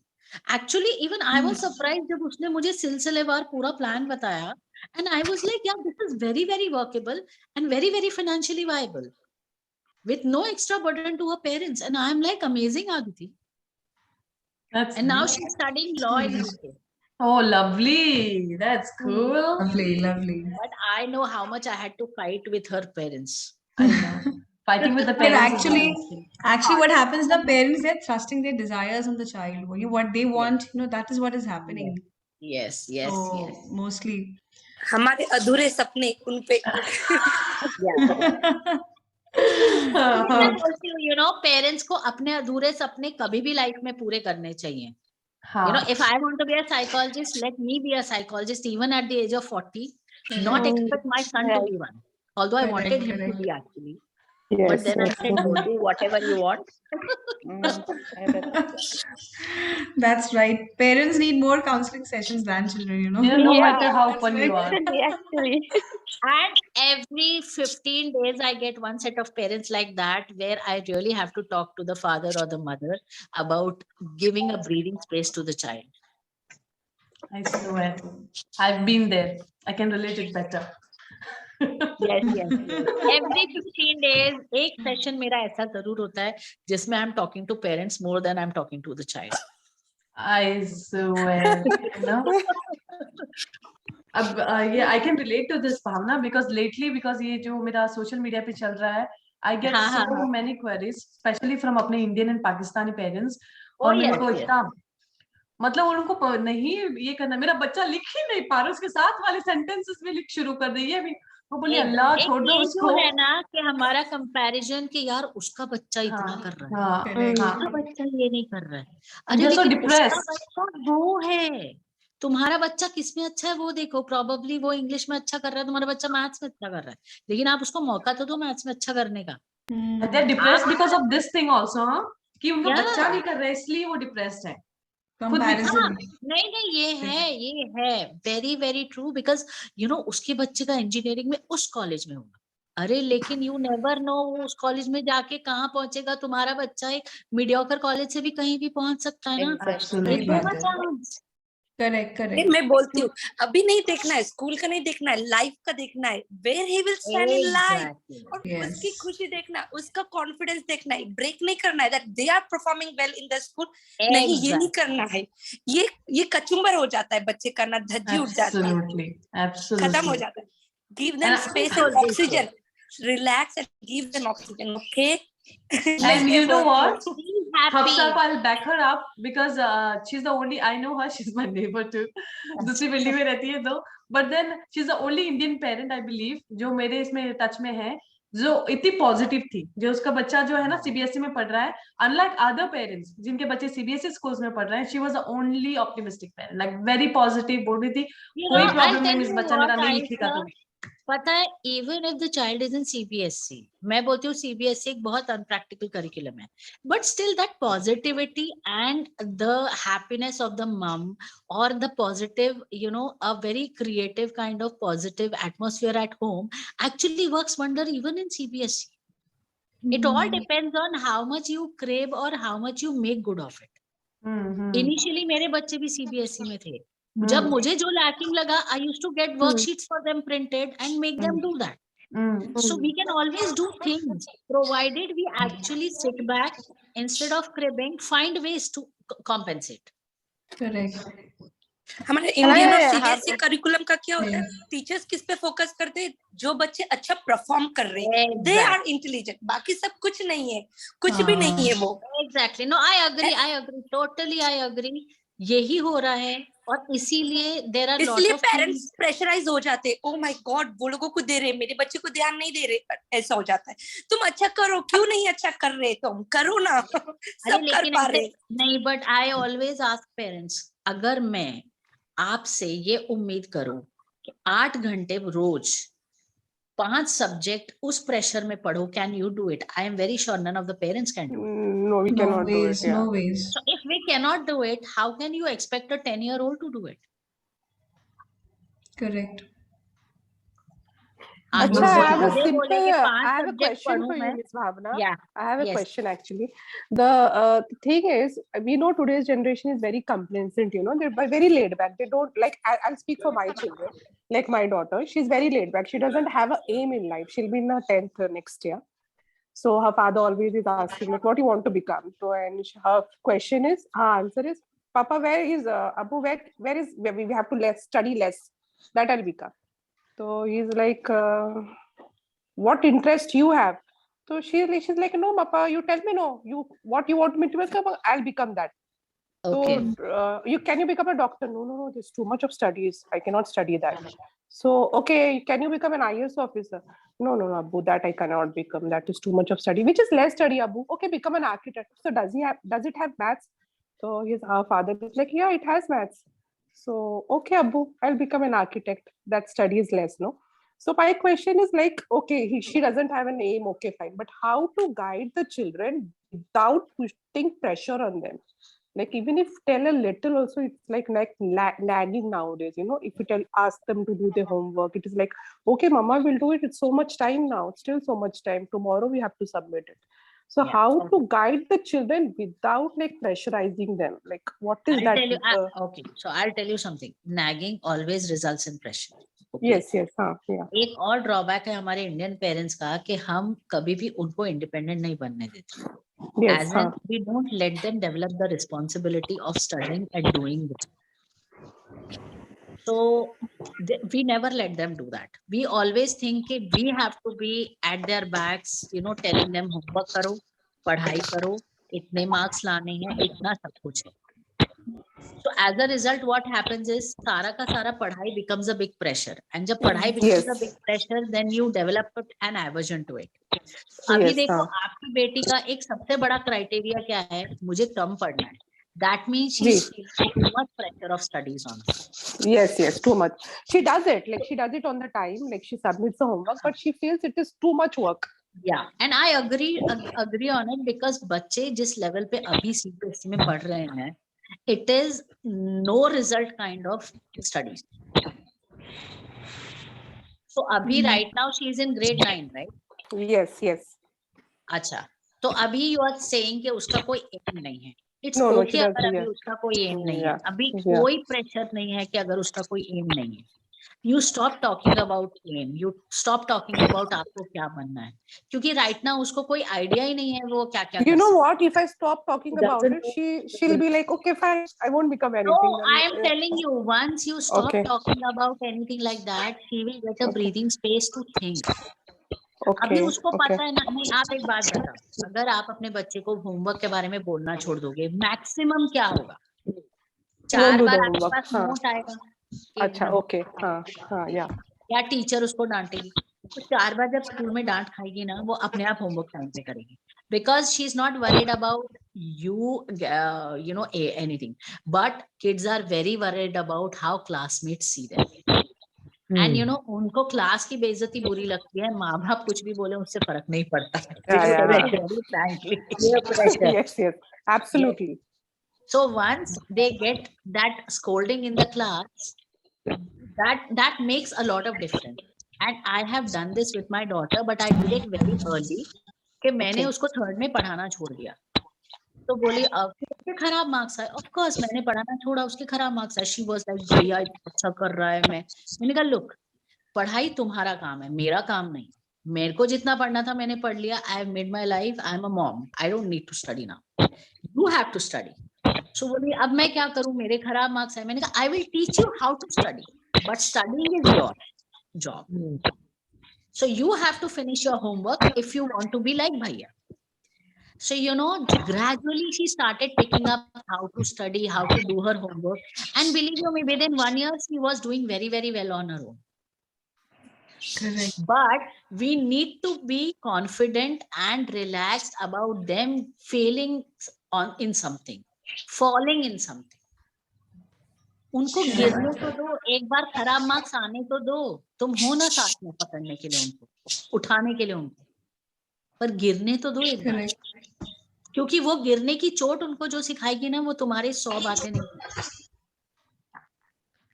Actually even I was surprised जब उसने मुझे सिलसिलेवार पूरा प्लान बताया, and I was like, yeah, this is very, very workable and very, very financially viable with no extra burden to her parents. And I'm like, amazing, Aditi. And now she's studying law in UK. Oh, lovely. That's cool. Lovely, lovely. But I know how much I had to fight with her parents. I know. Fighting with the But parents is actually what happens, the parents, they're thrusting their desires on the child. What they want, that is what is happening. Yes, yes, So, yes. mostly. हमारे अधूरे सपने उन पे parents को अपने अधूरे सपने कभी भी लाइफ में पूरे करने चाहिए। If I want to be a psychologist, let me be a psychologist even at the age of 40, not expect my son to be one, although I wanted him to be actually. Yes, But then I said, go do whatever you want. That's right. Parents need more counseling sessions than children, No matter how fun you are. actually And every 15 days, I get one set of parents like that, where I really have to talk to the father or the mother about giving a breathing space to the child. I swear. I've been there. I can relate it better. Yes. Every 15 days, एक session मेरा ऐसा जरूर होता है जिसमें I'm talking to parents more than I'm talking to the child. I swear. अब yeah, I can relate to this, Bhavna, because lately, because ये जो मेरा social media पे चल रहा है, I get so many queries, especially from अपने Indian and Pakistani parents. और मेरे को इतना मतलब उनको नहीं ये करना, मेरा बच्चा लिख ही नहीं पा रहा, उसके साथ वाले सेंटेंसेस में लिख शुरू कर दी है अभी। वो बोली अल्लाह छोड़ दो उसको। है ना कि हमारा कंपैरिजन कि यार उसका बच्चा इतना कर रहा है, उसका बच्चा ये नहीं कर रहा है, अरे लेकिन उसका बच्चा वो है, तुम्हारा बच्चा किस में अच्छा है वो देखो, प्रोबेबली वो इंग्लिश में अच्छा कर रहा है, तुम्हारा बच्चा मैथ्स में अच्छा कर रहा है, लेकिन आप उसको मौका तो दो मैथ्स में अच्छा करने का। They are depressed because of this thing also, कि उनका बच्चा नहीं कर रहा है इसलिए वो डिप्रेस्ड है। नहीं ये है वेरी वेरी ट्रू, बिकॉज उसके बच्चे का इंजीनियरिंग में उस कॉलेज में होगा, अरे लेकिन यू नेवर नो उस कॉलेज में जाके कहाँ पहुंचेगा तुम्हारा बच्चा। एक मीडियोकर कॉलेज से भी कहीं भी पहुंच सकता है ना। Absolutely. एक बार चांस। करेक्ट नहीं, करेक्ट मैं बोलती हूँ अभी नहीं देखना है, स्कूल का नहीं देखना है, लाइफ का देखना है, where he will stand in life, Exactly. और Yes. उसकी खुशी देखना है, उसका कॉन्फिडेंस देखना है, ब्रेक नहीं करना है that they are performing well in the school. नहीं, ये नहीं करना है, ये कचुम्बर हो जाता है बच्चे का, ना धज्जी उठ जाता है, Absolutely. Absolutely. खत्म हो जाता है। Give them And I space told and this oxygen, relax and give them oxygen, okay? And you know what? Be happy. Hafsa, I'll back her up because she's the only, I know her, she's my neighbor too. दूसरी बिल्डी में रहती है तो, but then she's the only Indian parent I believe जो मेरे इसमें touch में है, जो इतनी पॉजिटिव थी, जो उसका बच्चा जो है ना सीबीएसई में पढ़ रहा है, unlike other parents जिनके बच्चे सीबीएसई स्कूल्स में पढ़ रहे हैं, she was the only optimistic parent, like very positive, बोल रही थी कोई प्रॉब्लम नहीं, इस बच्चा मेरा नहीं लिखेगा तो। पता है even if the child is in CBSE, मैं बोलती हूँ सीबीएसई एक बहुत अनप्रैक्टिकल करिकुलम है, but still that positivity and the happiness of the mum और the positive a very creative kind of positive atmosphere at home actually works wonder even in CBSE. It all depends on how much you crave और how much you make good of it. Initially मेरे बच्चे भी CBSE में थे, जब मुझे जो lacking लगा, I used to get worksheets for them printed and make them do that. So we can always do things provided we actually sit back instead of cribbing, find ways to compensate. Correct. हमारे Indian और CBSE curriculum का क्या होता है, teachers किस पे focus करते हैं, जो बच्चे अच्छा परफॉर्म कर रहे हैं, दे आर इंटेलिजेंट, बाकी सब कुछ नहीं है, कुछ भी नहीं है वो। Exactly. No, I agree, totally I agree. यही हो रहा है और इसीलिए देयर आर लॉट इसलिए ऑफ पेरेंट्स प्रेशराइज हो जाते हैं, ओ माय गॉड वो लोगों को दे रहे, मेरे बच्चे को ध्यान नहीं दे रहे, ऐसा हो जाता है। तुम अच्छा करो, क्यों नहीं अच्छा कर रहे, तुम करो ना, सब कर पा रहे नहीं। But I always ask parents, अगर मैं आपसे ये उम्मीद करूं कि 8 घंटे रोज 5 सब्जेक्ट उस प्रेशर में पढ़ो, can you do it? I am very sure none of the parents can do it. No, we cannot do it. Yeah. No ways. So if we cannot do it, how can you expect a 10-year-old to do it? Correct. Acha, I have a मुझे simple, बोले कि I 5 have a subject question पढ़ूं for you, मैं। Miss Bhavna. Yeah. I have a Yes. question actually. The thing is, we know today's generation is very complacent, you know, they're very laid back. They don't like, I'll speak for my children, like my daughter, she's very laid back. She doesn't have an aim in life. She'll be in her 10th next year. So her father always is asking, like, what do you want to become? So, and her question is, her answer is, Papa, where is, Abu, where is, where we have to study less, that I'll become. So he's like, what interest you have? So she's like, no, Papa, you tell me, no, what you want me to become, I'll become that. Okay. So can you become a doctor? No, there's too much of studies, I cannot study that. So okay, can you become an IAS officer? No, Abu, that I cannot become, that is too much of study. Which is less study, Abu? Okay, become an architect. So does it have maths? So our father is like, yeah, it has maths. So okay, Abu, I'll become an architect. That study is less, no? So my question is like, okay, she doesn't have an aim, okay, fine. But how to guide the children without putting pressure on them? Like even if tell a little also, it's like nagging nowadays, you know, if you ask them to do their homework, it is like, okay, Mama will do it. It's so much time now. It's still so much time. Tomorrow we have to submit it. So how to guide the children without like pressurizing them? Like what is I'll that? tell you, okay, so I'll tell you something. Nagging always results in pressure. Okay? Yes, हाँ, yeah. एक और drawback है हमारे Indian parents का कि हम कभी भी उनको इंडिपेंडेंट नहीं बनने देते. Yes, As in, we don't let them develop the responsibility of studying and doing it. So we never let them do that. We always think that we have to be at their backs, you know, telling them homework karo, padhai karo, itne marks laane hain, itna sab kuch hai. So as a result, what happens is सारा का सारा पढ़ाई becomes a big pressure, and जब पढ़ाई becomes a big pressure, then you develop an aversion to it. अभी देखो आपकी बेटी का एक सबसे बड़ा क्राइटेरिया क्या है, मुझे कम पढ़ना है. That means she's feeling too much pressure of studies on her. Yes, too much. She does it, like she does it on the time, like she submits the homework, but she feels it is too much work. Yeah, and I agree on it because बच्चे जिस level पे अभी CBSE में पढ़ रहे हैं, it is no result kind of studies. तो अभी right now she is in grade 9, right? Yes. अच्छा, तो अभी यू आर सेइंग कि उसका कोई एम नहीं है. इट्स No, ओके she अगर doesn't. अभी उसका कोई एम नहीं है, Yeah. अभी Yeah. कोई प्रेशर नहीं है कि अगर उसका कोई एम नहीं है. You stop talking about aim, you stop talking about आपको क्या बनना है, क्योंकि राइट नाउ उसको कोई आइडिया ही नहीं है वो क्या क्या You कर know सकता what? If I stop talking She about doesn't it, know. she'll be like, okay, fine, I won't become है. No, anything. I am telling you, once you stop Okay. talking about anything like that, she will get a Okay. breathing space to think. अभी Okay. उसको Okay. पता है ना. नहीं, आप एक बात बताओ, अगर आप अपने बच्चे को होमवर्क के बारे में बोलना छोड़ दोगे, मैक्सिमम क्या होगा? She won't 4 do bar the आपके homework. पास हाँ. नोट आएगा एक अच्छा, दिन, okay. हाँ, yeah. या टीचर उसको डांटेगी. तो 4 बार जब स्कूल में डांट खाएगी ना, वो अपने आप होमवर्क टाइम पे करेगी, because she is not worried about you know anything, but kids are very worried about how classmates see them. And you know उनको क्लास की बेइज्जती बुरी लगती है, माँ बाप कुछ भी बोले उससे फर्क नहीं पड़ता है. Very frankly. Yes. Absolutely. So once they get that scolding in the class, that makes a lot of difference. And I have done this with my daughter, but I did it very early. कि मैंने उसको 3rd में पढ़ाना छोड़ दिया. तो बोली उसके खराब मार्क्स आए. ऑफ कोर्स मैंने पढ़ाना छोड़ा, उसके खराब मार्क्स आए. शी वाज लाइक भैया अच्छा कर रहा है. मैंने कहा लुक, पढ़ाई तुम्हारा काम है, मेरा काम नहीं. मेरे को जितना पढ़ना था मैंने पढ़ लिया. I have made my life, I am a mom, I don't need to study now, you have to study. So बोली अब मैं क्या करूं, मेरे खराब मार्क्स है. मैंने कहा I will teach you how to study, but studying is your job. So you have to finish your homework if you want to be like भैया. So, you know, gradually she started picking up how to study, how to do her homework. And believe you me, within 1 year, she was doing very, very well on her own. Correct. But we need to be confident and relaxed about them failing in something, falling in something. उनको गिरने तो दो, एक बार खराब marks आने तो दो. तुम हो ना साथ में पकड़ने के लिए उनको, उठाने के लिए उनको, पर गिरने तो दो एक बार. क्योंकि वो गिरने की चोट उनको जो सिखाएगी ना, वो तुम्हारे 100 बातें नहीं.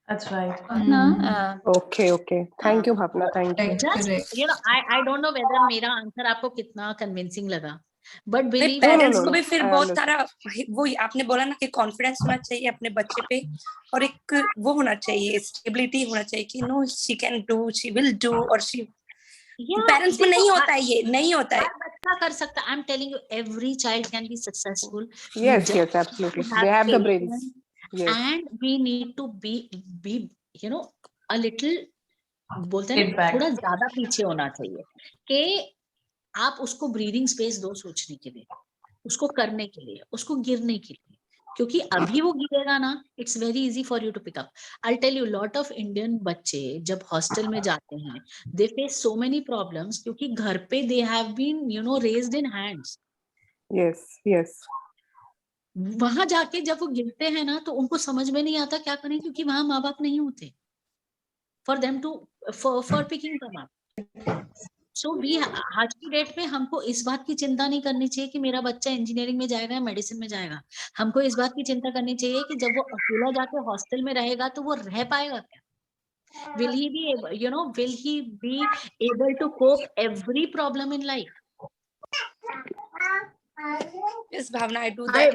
That's right. Okay. Thank you, Bhavna. Thank you. Just, you know, I don't know whether मेरा आंसर आपको कितना कन्विंसिंग लगा, बट बिलीव पेरेंट्स को भी फिर बहुत सारा वो आपने बोला ना कि कॉन्फिडेंस होना चाहिए अपने बच्चे पे, और एक वो होना चाहिए, स्टेबिलिटी होना चाहिए कि no she can do, she will do, और शी पेरेंट्स में नहीं होता है, ये नहीं होता है. बच्चा कर सकता. I am telling you, every child can be successful. Yes, absolutely. They have the brains. Yes. And we need to be you know a little, बोलते हैं ना, थोड़ा ज्यादा पीछे होना चाहिए कि आप उसको ब्रीदिंग स्पेस दो सोचने के लिए, उसको करने के लिए, उसको गिरने के लिए. क्योंकि अभी वो गिरेगा ना, it's very easy for you to pick up. I tell you, lot of Indian बच्चे जब हॉस्टल में जाते हैं, they face so many problems, क्योंकि घर पे they have been you know raised in hands. Yes. वहां जाके जब वो गिरते हैं ना, तो उनको समझ में नहीं आता क्या करें, क्योंकि वहां माँ बाप नहीं होते for them to for picking them up. So we आज की डेट में हमको इस बात की चिंता नहीं करनी चाहिए कि मेरा बच्चा इंजीनियरिंग में जाएगा या मेडिसिन में जाएगा. हमको इस बात की चिंता करनी चाहिए कि जब वो अकेला जाके हॉस्टल में रहेगा तो वो रह पाएगा क्या. will he be able to cope every problem in life? Yes, Bhavna, I do that.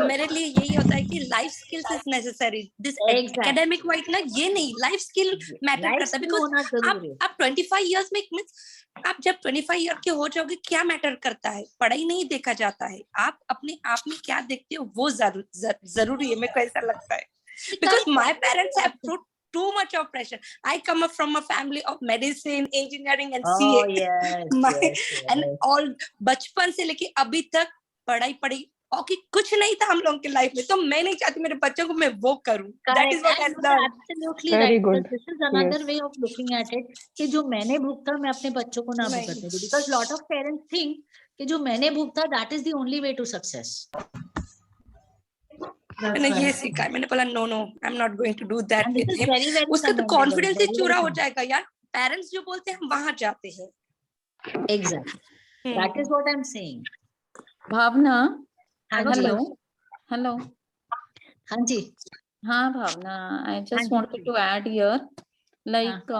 मेरे लिए यही होता है कि life skills is necessary. This academic white ना, ये नहीं, लाइफ स्किल मैटर करता है. बिकॉज आप 25 इयर्स में, आप जब 25 ईयर के हो जाओगे, क्या मैटर करता है? पढ़ाई नहीं देखा जाता है, आप अपने आप में क्या देखते हो वो जरूरी है. मेरे को ऐसा लगता है, because my parents have put too much of pressure. I come up from a family of medicine, engineering and CA. Yes. And all बचपन से लेके अभी तक पढ़ाई और कि कुछ नहीं था हम लोगों के लाइफ में. तो मैं नहीं चाहती मेरे बच्चों को मैं वो करूं. That is what I've done. Absolutely right. This is another way of looking at it, कि जो मैंने भुगता मैं अपने बच्चों को ना भुगतने दूं. Because lot of parents think कि जो मैंने भुगता that is the only way to success. मैंने ये सीखा. मैंने बोला no, I am not going to do that with him. उसका तो कॉन्फिडेंस ही चूरा हो जाएगा यार. पेरेंट्स जो बोलते हैं हम वहां जाते हैं. Exactly. That is what I'm saying. Bhavna, hello. हाँ जी. हाँ भावना, I just wanted to add here, like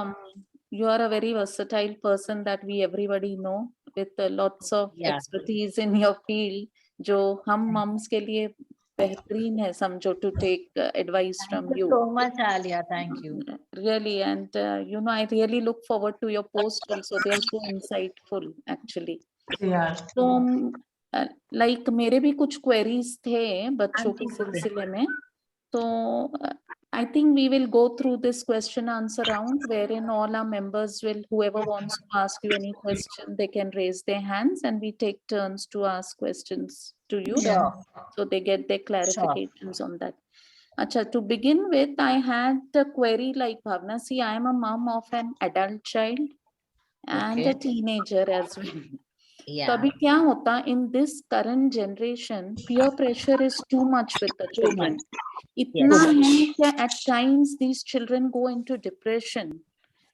you are a very versatile person that we everybody know with lots of expertise in your field, जो हम mums के लिए बेहतरीन है समझो, to take advice from you. So much, Alia. Thank you. Really, and you know, I really look forward to your post also. They are so insightful, actually. Yeah. So, like मेरे भी कुछ queries थे बच्चों के सिलसिले में. So, I think we will go through this question answer round wherein all our members will, whoever wants to ask you any question, they can raise their hands and we take turns to ask questions to you. Sure. So they get their clarifications on that. Acha, to begin with, I had a query like Bhavna. See, I am a mom of an adult child and a teenager as well. Yeah. So, abhi kya hota, in this current generation, peer pressure is too much with the children. Itna hai that at times these children go into depression.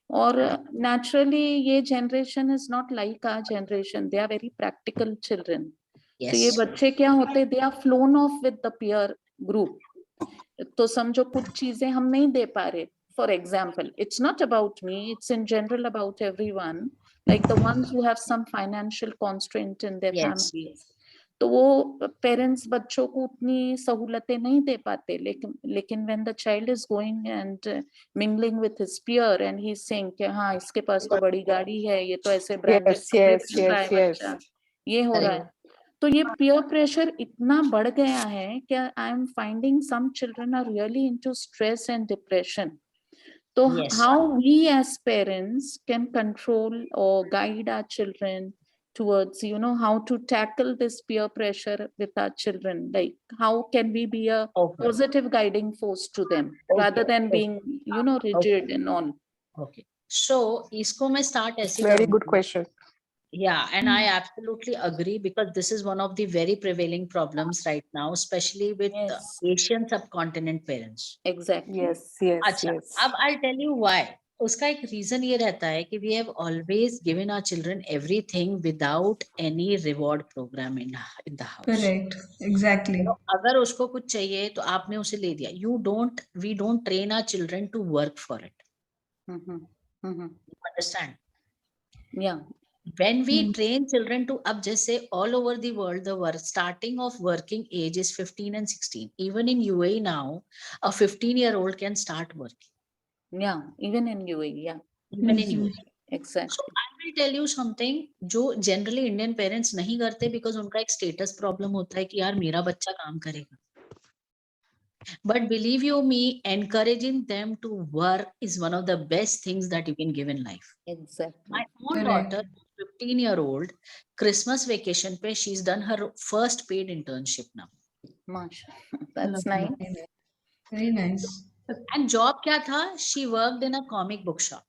Or naturally, ye generation is not like our generation. They are very practical children. Yes. So ye bachche kya hote, they are flown off with the peer group. तो समझो कुछ चीजें हम नहीं दे पा रहे. For example, it's not about me, it's in general about everyone, like the ones who have some financial constraint in their families. तो वो parents बच्चों को उतनी सहूलतें नहीं दे पाते, लेकिन when the child is going and mingling with his peer and he's saying कि हाँ इसके पास तो बड़ी गाड़ी है, ये तो ऐसे branded कपड़े पहन रहा है बच्चा, ये हो रहा है. तो ये peer pressure इतना बढ़ गया है कि I am finding some children are really into stress and depression. So how we as parents can control or guide our children towards, you know, how to tackle this peer pressure with our children? Like how can we be a positive guiding force to them rather than being, you know, rigid and all? Okay. So, isko mein start aise Very good question. Yeah, and I absolutely agree because this is one of the very prevailing problems right now, especially with Asian subcontinent parents. Exactly. Yes, yes, Achha, yes. अब I'll tell you why. उसका एक reason ये रहता है कि we have always given our children everything without any reward program in the house. Correct. Exactly. तो अगर उसको कुछ चाहिए तो आपने उसे ले दिया. We don't train our children to work for it. You understand? Yeah. When we train children to, up just say all over the world, the starting of working age is 15 and 16. Even in UAE now, a 15-year-old can start working. Yeah, even in UAE, yeah. Even in UAE. Exactly. So I will tell you something, जो generally Indian parents नहीं करते because उनका एक status problem होता है कि यार मेरा बच्चा काम करेगा. But believe you me, encouraging them to work is one of the best things that you can give in life. Exactly. My own daughter, 15-year-old, Christmas vacation pe, she's done her first paid internship now. Masha, that's nice. Very nice. And job kya tha? She worked in a comic book shop.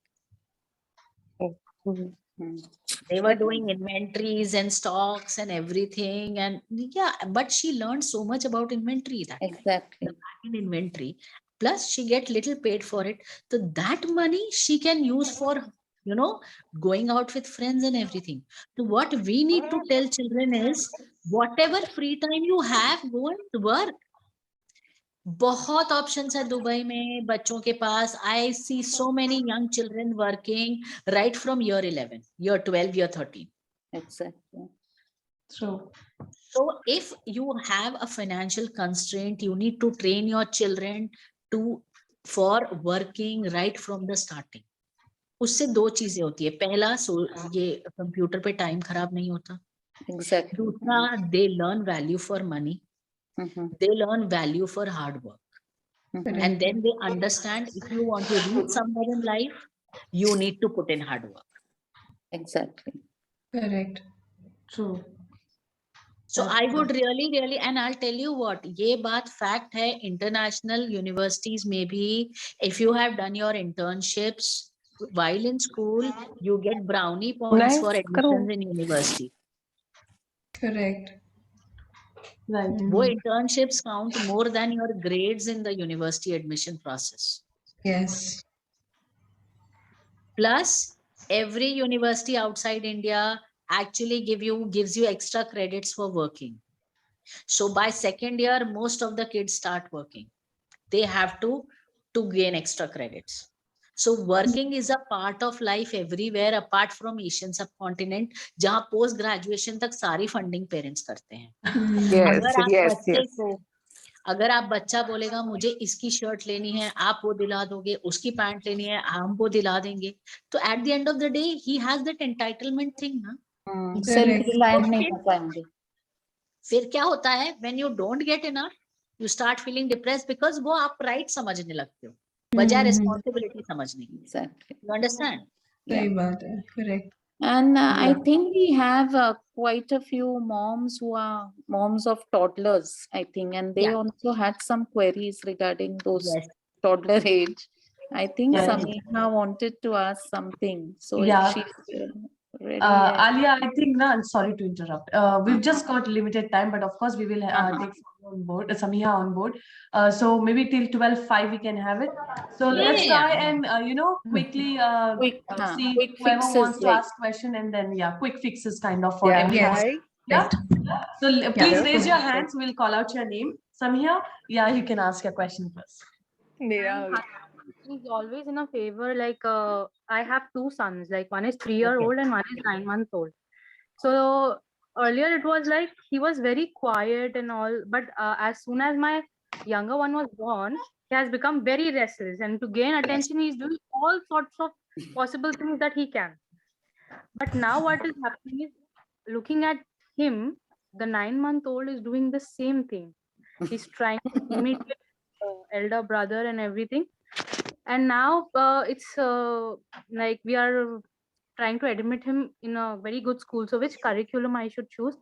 They were doing inventories and stocks and everything, and yeah, but she learned so much about inventory that exactly the back in inventory. Plus, she get little paid for it. So that money she can use for, you know, going out with friends and everything. So what we need to tell children is, whatever free time you have, go and work. बहुत options है Dubai में बच्चों के पास. I see so many young children working right from year 11, year 12, year 13. Exactly. So if you have a financial constraint, you need to train your children for working right from the starting. उससे दो चीजें होती है. पहला, ये computer पे time खराब नहीं होता. Exactly. दूसरा, they learn value for money. They learn value for hard work. And then they understand, if you want to reach somewhere in life, you need to put in hard work. Exactly. Correct. True. So I would really, and I'll tell you what, ये बात fact है, international universities में भी, if you have done your internships while in school, you get brownie points for admissions in university. Correct. Right. वो internships count more than your grades in the university admission process. Yes. Plus, every university outside India actually gives you extra credits for working. So by second year, most of the kids start working. They have to gain extra credits. So working is a part of life everywhere apart from Asian subcontinent, जहाँ post graduation तक सारी funding parents करते हैं. अगर आप बच्चा बोलेगा मुझे इसकी शर्ट लेनी है, आप वो दिला दोगे, उसकी पैंट लेनी है, हम वो दिला देंगे, तो at the end of the day he has that entitlement thing ना. सेल्फ रिलायंट नहीं हो पाएंगे. फिर क्या होता है, when you don't get enough, you start feeling depressed because वो आप right समझने लगते हो, बजाय responsibility समझने की. Exactly. You understand? सही बात है, correct. And I think we have quite a few moms who are moms of toddlers, I think, and they also had some queries regarding those toddler age. I think Sameha wanted to ask something. So if she's ready. Alia, I think, sorry to interrupt. We've just got limited time, but of course we will take on board, Sameha on board. So maybe till 12:05 we can have it. So let's try and, quickly see quick whoever fixes, wants to ask question, and then, quick fixes kind of for everyone. So please raise your hands. We'll call out your name. Sameha, you can ask your question first. He's always in a favor, like I have two sons, like one is 3-year-old and one is 9-month-old. So earlier it was like he was very quiet and all, but as soon as my younger one was born, he has become very restless, and to gain attention he's doing all sorts of possible things that he can. But now what is happening is, looking at him, the 9-month-old is doing the same thing. He's trying to imitate elder brother and everything. And now it's like we are trying to admit him in a very good school. So which curriculum I should choose?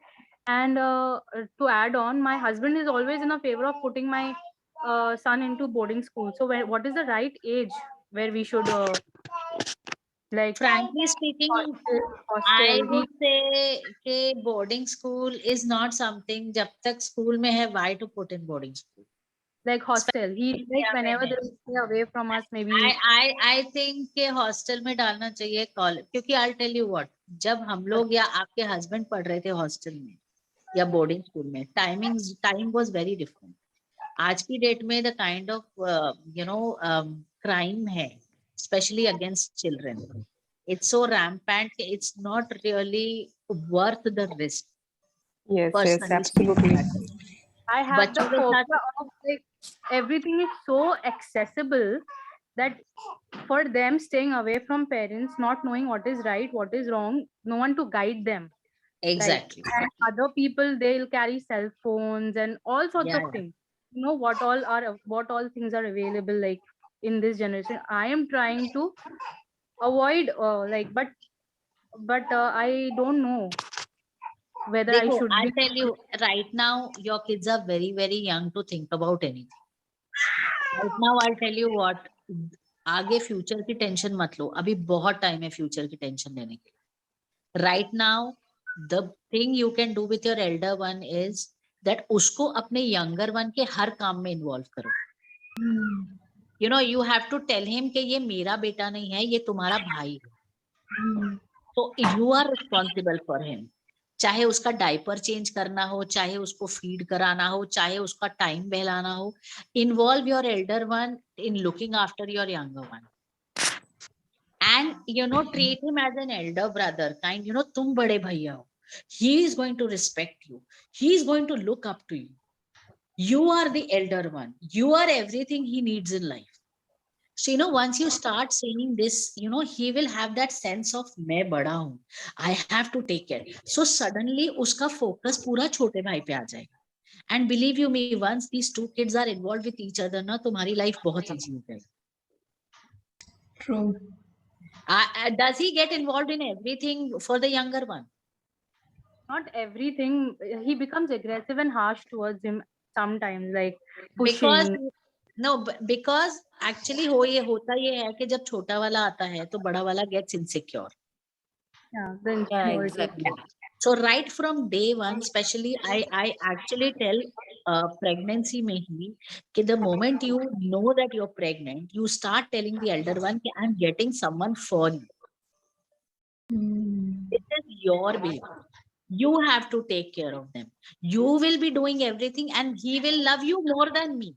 And to add on, my husband is always in a favor of putting my son into boarding school. So what is the right age where we should like? Frankly speaking, I would say that boarding school is not something. जब तक school में है, why to put in boarding school? Like hostel, he like whenever they stay away from us, maybe. I think के hostel में डालना चाहिए college, क्योंकि I'll tell you what, जब हम लोग या आपके husband पढ़ रहे थे hostel में या boarding school में, time was very different. आज की date में the kind of crime है, especially against children, it's so rampant, it's not really worth the risk. Yes, absolutely. I have the phobia of like everything is so accessible that for them staying away from parents, not knowing what is right, what is wrong, no one to guide them. Exactly. Like, and other people, they'll carry cell phones and all sorts of things. You know what all things are available like in this generation. I am trying to avoid but I don't know whether I should. I'll tell you right now, your kids are very, very young to think about anything. Right now, I'll tell you what, आगे future की tension मत लो, अभी बहुत time है future की tension लेने के. Right now, the thing you can do with your elder one is that उसको अपने younger one के हर काम में involve करो. You have to tell him कि ये मेरा बेटा नहीं है, ये तुम्हारा भाई है. So you are responsible for him. चाहे उसका डायपर चेंज करना हो, चाहे उसको फीड कराना हो, चाहे उसका टाइम बहलाना हो, involve your elder one in looking after your younger one and treat him as an elder brother kind. तुम बड़े भैया हो, he is going to respect you, he is going to look up to you, you are the elder one, you are everything he needs in life. So, once you start saying this, he will have that sense of मैं बड़ा हूँ, I have to take care. So suddenly उसका focus पूरा छोटे भाई पे आ जाएगा. And believe you me, once these two kids are involved with each other, ना तुम्हारी life बहुत easy हो जाएगी. True. Does he get involved in everything for the younger one? Not everything. He becomes aggressive and harsh towards him sometimes, like pushing. Because actually होता ये है कि जब छोटा वाला आता है तो बड़ा वाला gets insecure. Yeah, exactly. So right from day one, especially I actually tell pregnancy में ही कि the moment you know that you're pregnant, you start telling the elder one कि I'm getting someone for you. This is your baby. You have to take care of them. You will be doing everything and he will love you more than me.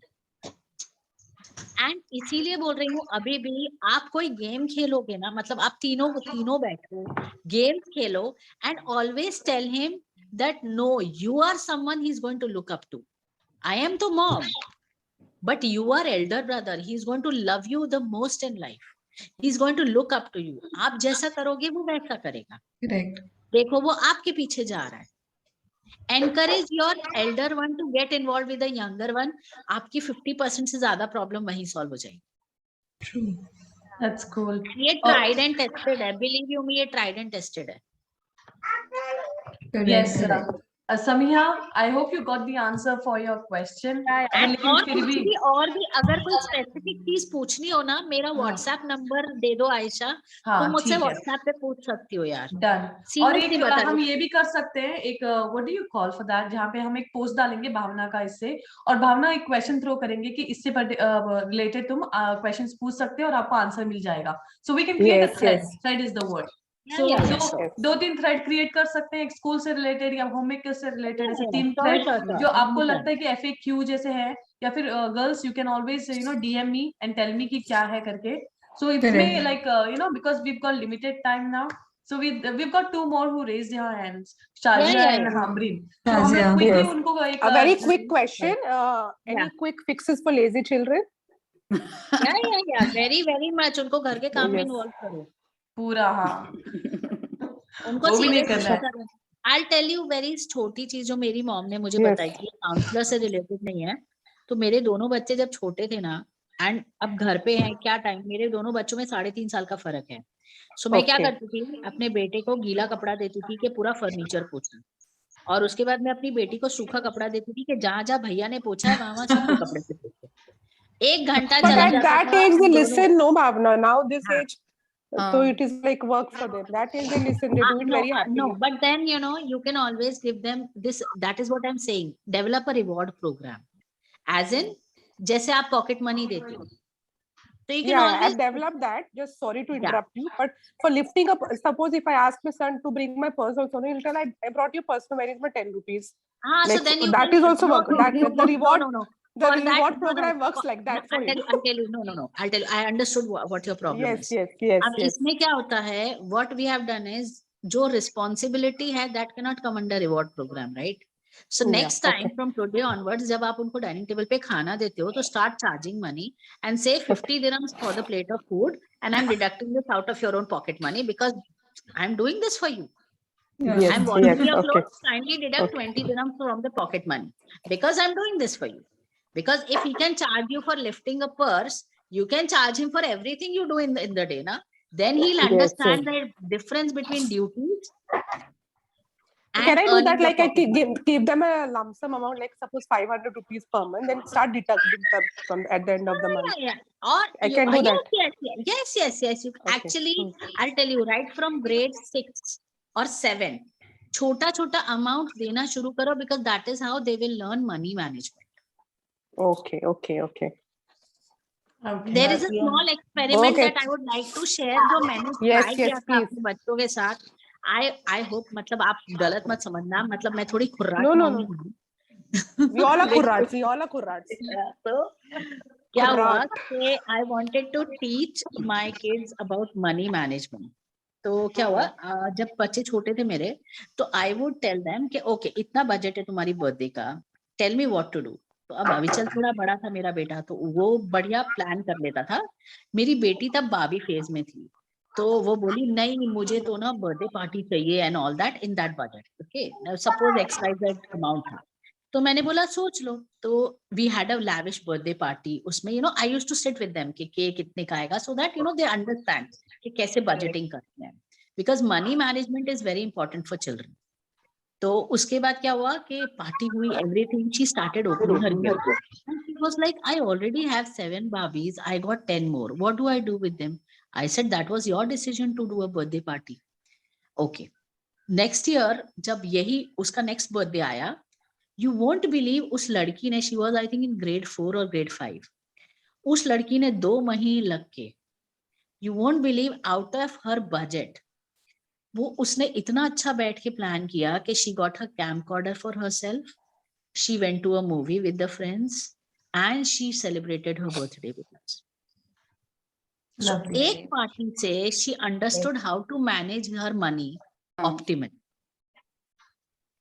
And इसीलिए बोल रही हूँ, अभी भी आप कोई game खेलोगे ना, मतलब आप तीनों बैठो, गेम्स खेलो, and always tell him that no, you are someone he is going to look up to. I am the mom, but you are elder brother. He is going to love you the most in life. He is going to look up to you. आप जैसा करोगे वो वैसा करेगा. Correct. देखो वो आपके पीछे जा रहा है. Encourage your elder one to get involved with the younger one. आपकी 50% से ज्यादा प्रॉब्लम वहीं सॉल्व हो जाएगी. True. That's cool. ये tried and tested है. Believe you me, ये tried and tested है. Correct. Yes, Samiha, I hope you got the answer for your question. And लेकिन और फिर कुछ भी भी, और भी अगर कोई स्पेसिफिक चीज पूछनी हो ना, मेरा व्हाट्सएप नंबर दे दो आयशा, तुम मुझसे व्हाट्सएप पे पूछ सकती हो यार. डन. और एक बता हम ये भी कर सकते हैं, एक what do you call for that, जहाँ पे हम एक पोस्ट डालेंगे भावना का इससे, और भावना एक क्वेश्चन थ्रो करेंगे कि इससे रिलेटेड तुम क्वेश्चंस पूछ सकते हो और आपको आंसर मिल जाएगा. So we can create a thread. Thread is the word. So, दो तीन थ्रेड क्रिएट कर सकते हैं, एक स्कूल से रिलेटेड या होममेकर से रिलेटेड, ऐसे 3 थ्रेड जो आपको लगता है कि FAQ जैसे है, या फिर girls you can always DM me and tell me कि क्या है करके. So इसमें like because we've got limited time now, so we've got 2 more who raised their hands, Shazia and Hamrin. So हम लोग quickly उनको एक a very quick question, any quick fixes for lazy children? Yeah, very much. उनको घर के काम में involve करो पूरा. हाँ, उनको भी नहीं करना है. I'll tell you very छोटी चीज जो मेरी मॉम ने मुझे बताई थी, काउंसलर से रिलेटेड नहीं है. तो मेरे दोनों बच्चे जब छोटे थे ना, एंड अब घर पे हैं, क्या टाइम, मेरे दोनों बच्चों में 3.5 साल का फर्क है. सो मैं क्या करती थी, अपने बेटे को गीला कपड़ा देती थी कि पूरा फर्नीचर पोछा, और उसके बाद मैं अपनी बेटी को सूखा कपड़ा देती थी कि जहाँ जहाँ भैया ने पोछा है वहां सूखे कपड़े से पोछो. 1 घंटा चला जाता था. That age they listen, no Bhavna. Now this age, so it is like work for them. That age they listen, they do it very happily. No, but then you can always give them this. That is what I'm saying. Develop a reward program. As in, जैसे आप pocket money देते हो. So you can always. I've developed that. Just sorry to interrupt you, but for lifting up, suppose if I ask my son to bring my purse also, he'll tell I brought your purse. Where is my 10 rupees? So then you that is also work. That the reward. No. The reward program works like that for you. I'll tell you. No. I'll tell you. I understood what your problem is. Yes. अब इसमें क्या होता है? What we have done is, जो responsibility है, that cannot come under reward program, right? So next time from today onwards, जब आप उनको डाइनिंग टेबल पे खाना देते हो, तो start charging money and say 50 dirhams for the plate of food, and I'm deducting this out of your own pocket money because I'm doing this for you. I'm washing your clothes. Kindly deduct 20 dirhams from the pocket money because I'm doing this for you. Because if he can charge you for lifting a purse, you can charge him for everything you do in the day, na? Then he'll understand the difference between duties. Can I do that? Like I give them a lump sum amount, like suppose 500 rupees per month, then start deducting from at the end of the month. Or I can do that. Yes. Actually, I'll tell you, right from grade 6 or 7, छोटा amount देना शुरू करो, because that is how they will learn money management. Okay. There is a small experiment that I would like to share जो मैंने try किया था अपने बच्चों के साथ. I hope, मतलब आप गलत मत समझना, मतलब मैं थोड़ी खुर्राट मम्मी हूँ. We all are kurrats. तो क्या हुआ कि I wanted to teach my kids about money management. तो क्या हुआ, जब बच्चे छोटे थे मेरे, तो I would tell them कि okay, इतना बजट है तुम्हारी बर्थडे का, tell me what to do. तो अब अविचल थोड़ा बड़ा था मेरा बेटा, तो वो बढ़िया प्लान कर लेता था. मेरी बेटी तब बाबी फेज में थी, तो वो बोली नहीं मुझे तो ना बर्थडे पार्टी चाहिए and all that in that budget. Okay, suppose XYZ amount था, तो मैंने बोला सोच लो. तो we had a lavish birthday party. उसमें I used to sit with them कि केक कितने का आएगा, सो दैट दे अंडरस्टैंड कि कैसे बजटिंग करते हैं, because money management is very important for children. तो उसके बाद क्या हुआ कि पार्टी हुई, everything, she started opening her gift. She was like I already have 7 Barbies, I got 10 more, what do I do with them? I said that was your decision to do a birthday party. Okay. Next year, जब यही उसका next birthday आया, you won't believe उस लड़की ने, she was I think in grade 4 or grade 5. उस लड़की ने 2 महीने लग के, you won't believe out of her budget, वो उसने इतना अच्छा बैठ के प्लान किया कि she got her camcorder for herself, she went to a movie with the friends and she celebrated her birthday with us. So Lovely. एक party से she understood how to manage her money optimally.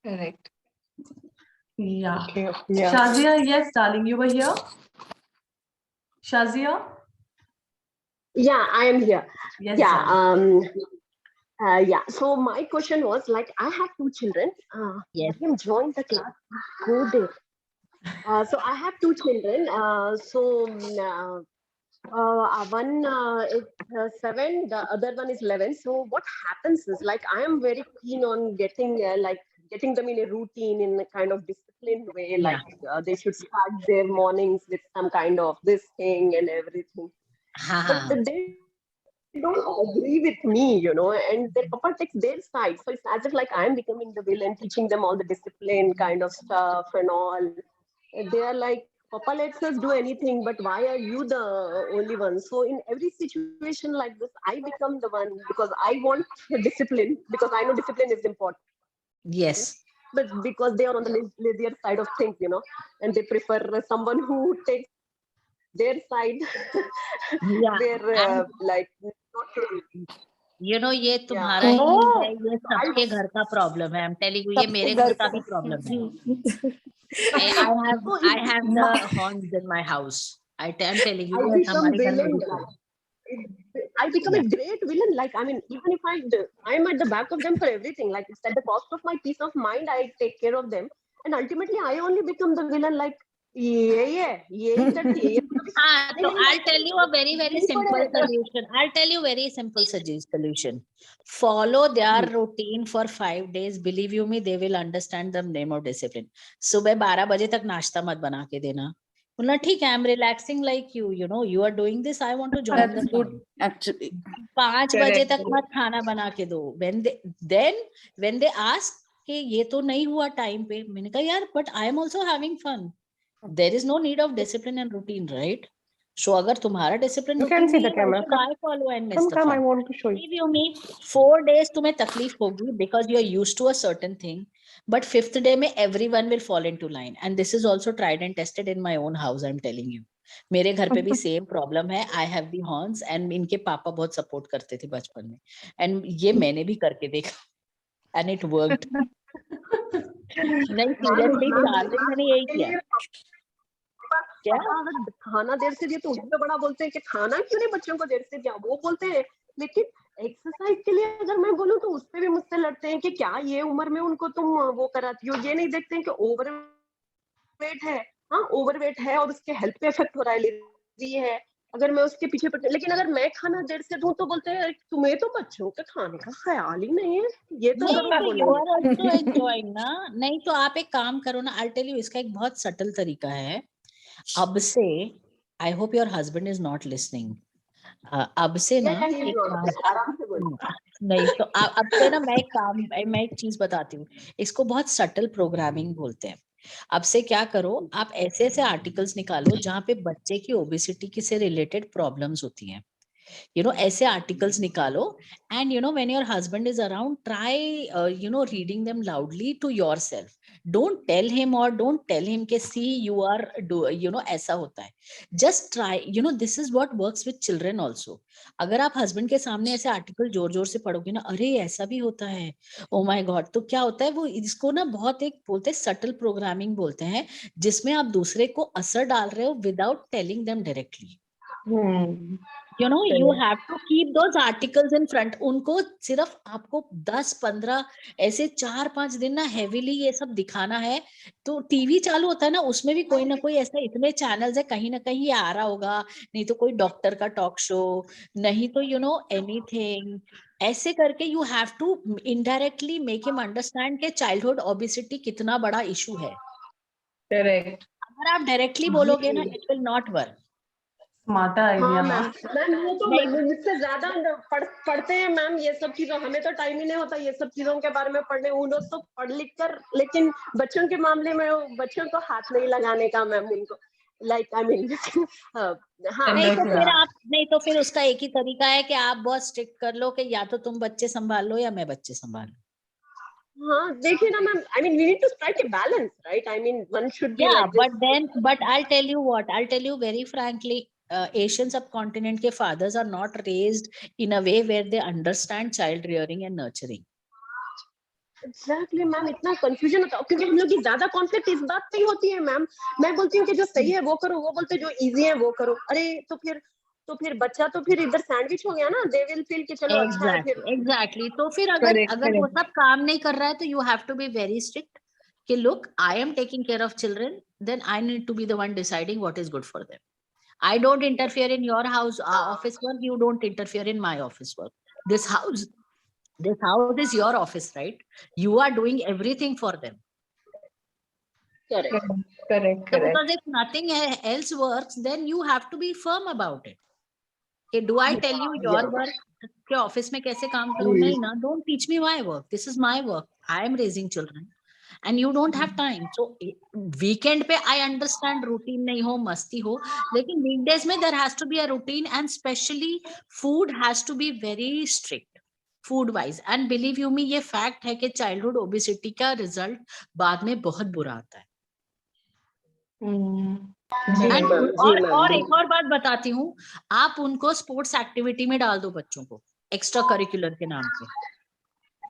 Correct. Yeah. Okay. Yeah. Shazia, yes, darling, you were here. Shazia? Yeah, I am here. Yes, Yeah. darling. Yeah. So my question was like, I have two children. Yes. Let him join the class. Go there. So I have two children. One is 7, the other one is 11. So what happens is like I am very keen on getting them in a routine, in a kind of disciplined way. Yeah. Like they should start their mornings with some kind of this thing and everything. But they don't agree with me, you know, and their papa takes their side. So it's as if like I'm becoming the villain, teaching them all the discipline kind of stuff and all. And they are like, Papa lets us do anything, but why are you the only one? So in every situation like this, I become the one because I want discipline, because I know discipline is important. Yes. But because they are on the lazier side of things, you know, and they prefer someone who takes their side. Yeah. They're like, You know, ये तुम्हारा ही है, ये सबके घर का problem है. I'm telling you, ये मेरे घर का भी प्रॉब्लम है. I have the horns in my house. I'm telling you, I become villain. I become a great villain. Like, I mean, even if I'm at the back of them for everything. Like, it's at the cost of my peace of mind. I take care of them, and ultimately, I only become the villain. Like, yeah. So I'll tell you a very, very simple solution. I'll tell you very simple solution. Follow their routine for 5 days. Believe you me, they will understand the name of discipline. सुबह 12 बजे तक नाश्ता मत बना के देना. बोलना ठीक है, I'm relaxing like you. You know, you are doing this. I want to join. That's good, actually. 5 बजे तक मत खाना बना के दो. When they ask कि ये तो नहीं हुआ time पे, मैंने कहा यार, but I am also having fun. There is no need of discipline and routine, right? So अगर तुम्हारा discipline You can see the camera. I follow and miss the Come, fun. I want to show you. Believe you me, 4 days तुम्हें तकलीफ होगी because you are used to a certain thing. But 5th day में everyone will fall into line. And this is also tried and tested in my own house, I'm telling you. मेरे घर पे भी same problem है. I have the horns and इनके पापा बहुत support करते थे बचपन में. And ये मैंने भी करके देखा. And it worked. नहीं, seriously, 4 दिन मैंने यही किया. क्या खाना देर से दिया तो उसमें बड़ा बोलते हैं कि खाना क्यों नहीं बच्चों को देर से दिया, वो बोलते हैं. लेकिन एक्सरसाइज के लिए अगर मैं बोलूं तो उसपे भी मुझसे लड़ते हैं कि क्या ये उम्र में उनको तुम वो कराती हो. ये नहीं देखते हैं कि ओवरवेट है. हाँ, ओवरवेट है और उसके हेल्थ पे इफेक्ट हो रहा है, लेजी है. अगर मैं उसके पीछे पड़ती, लेकिन अगर मैं खाना देर से दूं तो बोलते हैं तुम्हें तो बच्चों के खाने का ख्याल ही नहीं है. ये तो नहीं तो आप एक काम करो ना. I'll tell you, इसका एक बहुत सटल तरीका है. अब से, I hope your husband is not listening. अब से ना नहीं तो अब से ना मैं एक चीज बताती हूँ. इसको बहुत सटल प्रोग्रामिंग बोलते हैं. अब से क्या करो, आप ऐसे ऐसे आर्टिकल्स निकालो जहाँ पे बच्चे की ओबेसिटी से रिलेटेड प्रॉब्लम्स होती हैं. You know, ऐसे articles निकालो, and you know, when your husband is around, try reading them loudly to yourself. Don't tell him कि see you are ऐसा होता है. Just try. You know, this is what works with children also. अगर आप husband के सामने ऐसे article जोर जोर से पढ़ोगे ना, अरे ऐसा भी होता है, oh my God, तो क्या होता है, वो इसको ना बहुत एक बोलते हैं subtle programming बोलते हैं, जिसमें आप दूसरे को असर डाल रहे हो without telling them directly. You know, you have to keep those articles in front. उनको सिर्फ आपको 10-15 ऐसे 4-5 दिन ना heavily ये सब दिखाना है. तो टीवी चालू होता है ना, उसमें भी कोई ना कोई ऐसा इतने चैनल्स है, कहीं ना कहीं ये आ रहा होगा. नहीं तो कोई डॉक्टर का टॉक शो, नहीं तो एनीथिंग. ऐसे करके you have to indirectly make him understand कि childhood obesity कितना बड़ा इशू है. Correct. अगर आप डायरेक्टली बोलोगे ना, it will not work. Ma'am वो तो मुझसे ज्यादा पढ़ते हैं मैम ये सब चीजों. हमें तो टाइम ही नहीं होता ये सब चीजों के बारे में पढ़ने. उन लोग तो पढ़ लिख कर, लेकिन बच्चों के मामले में बच्चों को हाथ नहीं लगाने का मैम उनको. लाइक आई मीन नहीं तो फिर उसका एक ही तरीका है कि आप बहुत स्ट्रिक्ट कर लो कि या तो तुम बच्चे संभाल लो या मैं बच्चे संभाल. हाँ, देखिए ना ma'am, I mean we need to strike a balance, right? I mean one should be but I'll tell you very frankly, Asian subcontinent के fathers are not raised in a way where they understand child rearing and nurturing. Exactly ma'am, इतना confusion होता है क्योंकि हम लोग की ज्यादा conflict इस बात पे ही होती है मैम। मैं बोलती हूँ कि जो सही है वो करो, वो बोलते जो इजी है वो करो। अरे तो फिर बच्चा तो फिर इधर सैंडविच हो गया ना, दे विल फील कि चलो अच्छा है फिर। एग्जैक्टली तो फिर अगर वो सब काम नहीं कर रहा है तो you have to be very strict कि look, I am taking care of children, then I need to be the one deciding what is good for them. I don't interfere in your house office work. You don't interfere in my office work. This house is your office, right? You are doing everything for them. Correct. So because if nothing else works, then you have to be firm about it. Okay, do I tell you your work के office में कैसे काम करो? नहीं ना. Don't teach me my work. This is my work. I am raising children. And you don't have time. So weekend पे I understand routine नहीं हो, मस्ती हो, लेकिन weekdays में there has to be a routine, and especially food has to be very strict food wise. And believe you me, ये fact है कि childhood obesity का result बाद में बहुत बुरा आता है. और एक और बात बताती हूँ, आप उनको स्पोर्ट्स एक्टिविटी में डाल दो बच्चों को, एक्स्ट्रा करिकुलर के नाम पे,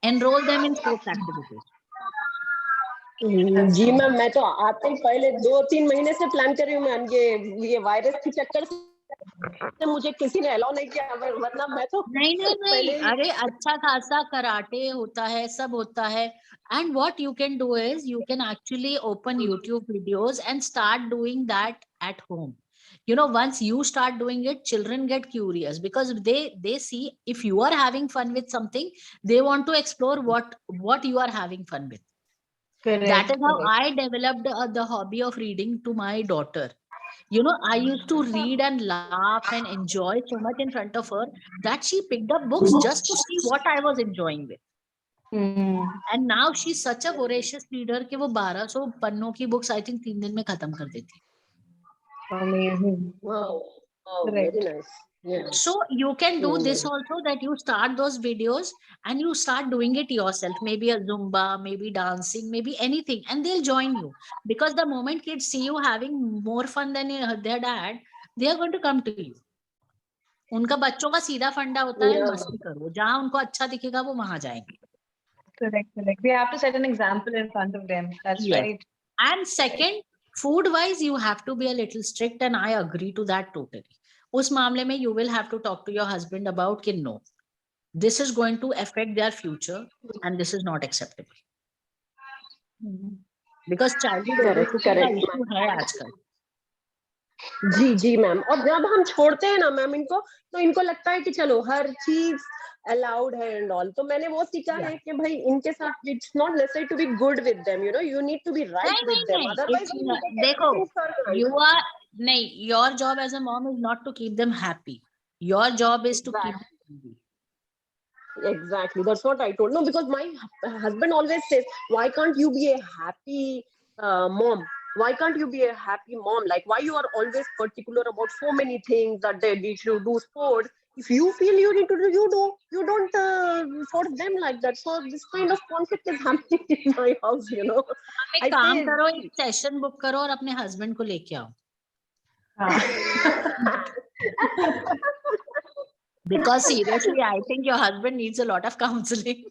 enrol them in sports activities. जी मैम, मैं तो आते ही पहले 2-3 महीने से प्लान कर रही हूँ मैम। ये वायरस के चक्कर से मुझे किसी ने अलाउ नहीं किया, वरना मैं तो नहीं. अरे अच्छा खासा कराटे होता है, सब होता है. And what you can do is you can actually open YouTube videos and start doing that at home. You know, once you start doing it, children get curious because they see if you are having fun with something, they want to explore what you are having fun with. Correct, that is how I developed the hobby of reading to my daughter. You know, I used to read and laugh and enjoy so much in front of her that she picked up books just to see what I was enjoying with. And now she's such a voracious reader कि वो 1200 पन्नों की books I think 3 दिन में खत्म कर देती है. Amazing. Wow, very nice. Yeah. So you can do this also, that you start those videos and you start doing it yourself, maybe a Zumba, maybe dancing, maybe anything, and they'll join you. Because the moment kids see you having more fun than their dad, they are going to come to you. उनका बच्चों का सीधा फंडा होता है मस्ती करो, जहाँ उनको अच्छा दिखेगा वो वहां जाएंगे. Correct. We have to set an example in front of them. That's right. And second, food wise you have to be a little strict, and I agree to that totally. उस मामले में you will have to talk to your husband about कि no, this is going to affect their future and this is not acceptable. Because childhood issue है आजकल. जी ma'am. और जब हम छोड़ते हैं ना मैम इनको, तो इनको लगता है कि चलो हर चीज allowed है and all. तो मैंने वो सीखा है कि भाई इनके साथ it's not necessary to be good with them, you know, you need to be right with them. Otherwise देखो, you are नहीं, your job as a mom is not to keep them happy. Your job is to keep them happy. Exactly, that's what I told. No, because my husband always says, why can't you be a happy mom? Why can't you be a happy mom? Like, why you are always particular about so many things that they need to do sports? If you feel you need to do, you do. You don't force them like that. So this kind of conflict is happening in my house, you know. एक काम करो, एक session book करो और अपने husband को लेके आओ. Because seriously, I think your husband needs a lot of counseling.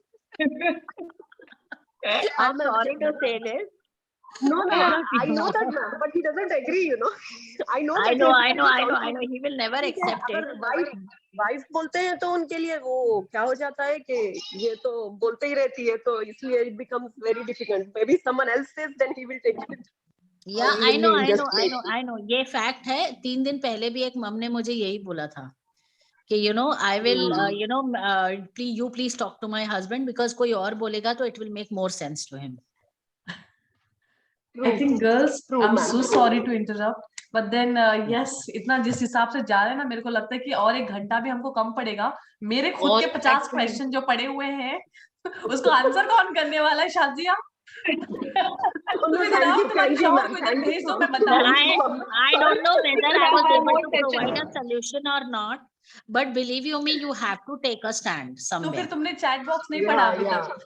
I'm sorry to say this. No, I know that, ma'am, but he doesn't agree, you know. I know. He will never accept it. Wife बोलते हैं तो उनके लिए वो क्या हो जाता है कि ये तो बोलते ही रहती है, तो इसलिए it becomes very difficult. Maybe someone else says, then he will take it. Yeah, I know. ये फैक्ट है. 3 दिन पहले भी एक मम ने मुझे यही बोला था कि you know, I will please talk to my husband because कोई और बोलेगा तो it will make more sense to him. I think girls, I'm so sorry to interrupt, but then yes, इतना जिस हिसाब से जा रहे हैं ना, मेरे को लगता है कि और 1 घंटा भी हमको कम पड़ेगा. मेरे खुद के 50 क्वेश्चन जो पड़े हुए हैं, उसको आंसर कौन करने वाला है? Shazia. I don't know whether I was able to provide a solution or not, but believe you me, you have to take a stand somewhere. तो फिर तुमने चैट बॉक्स नहीं पढ़ा अभी तक?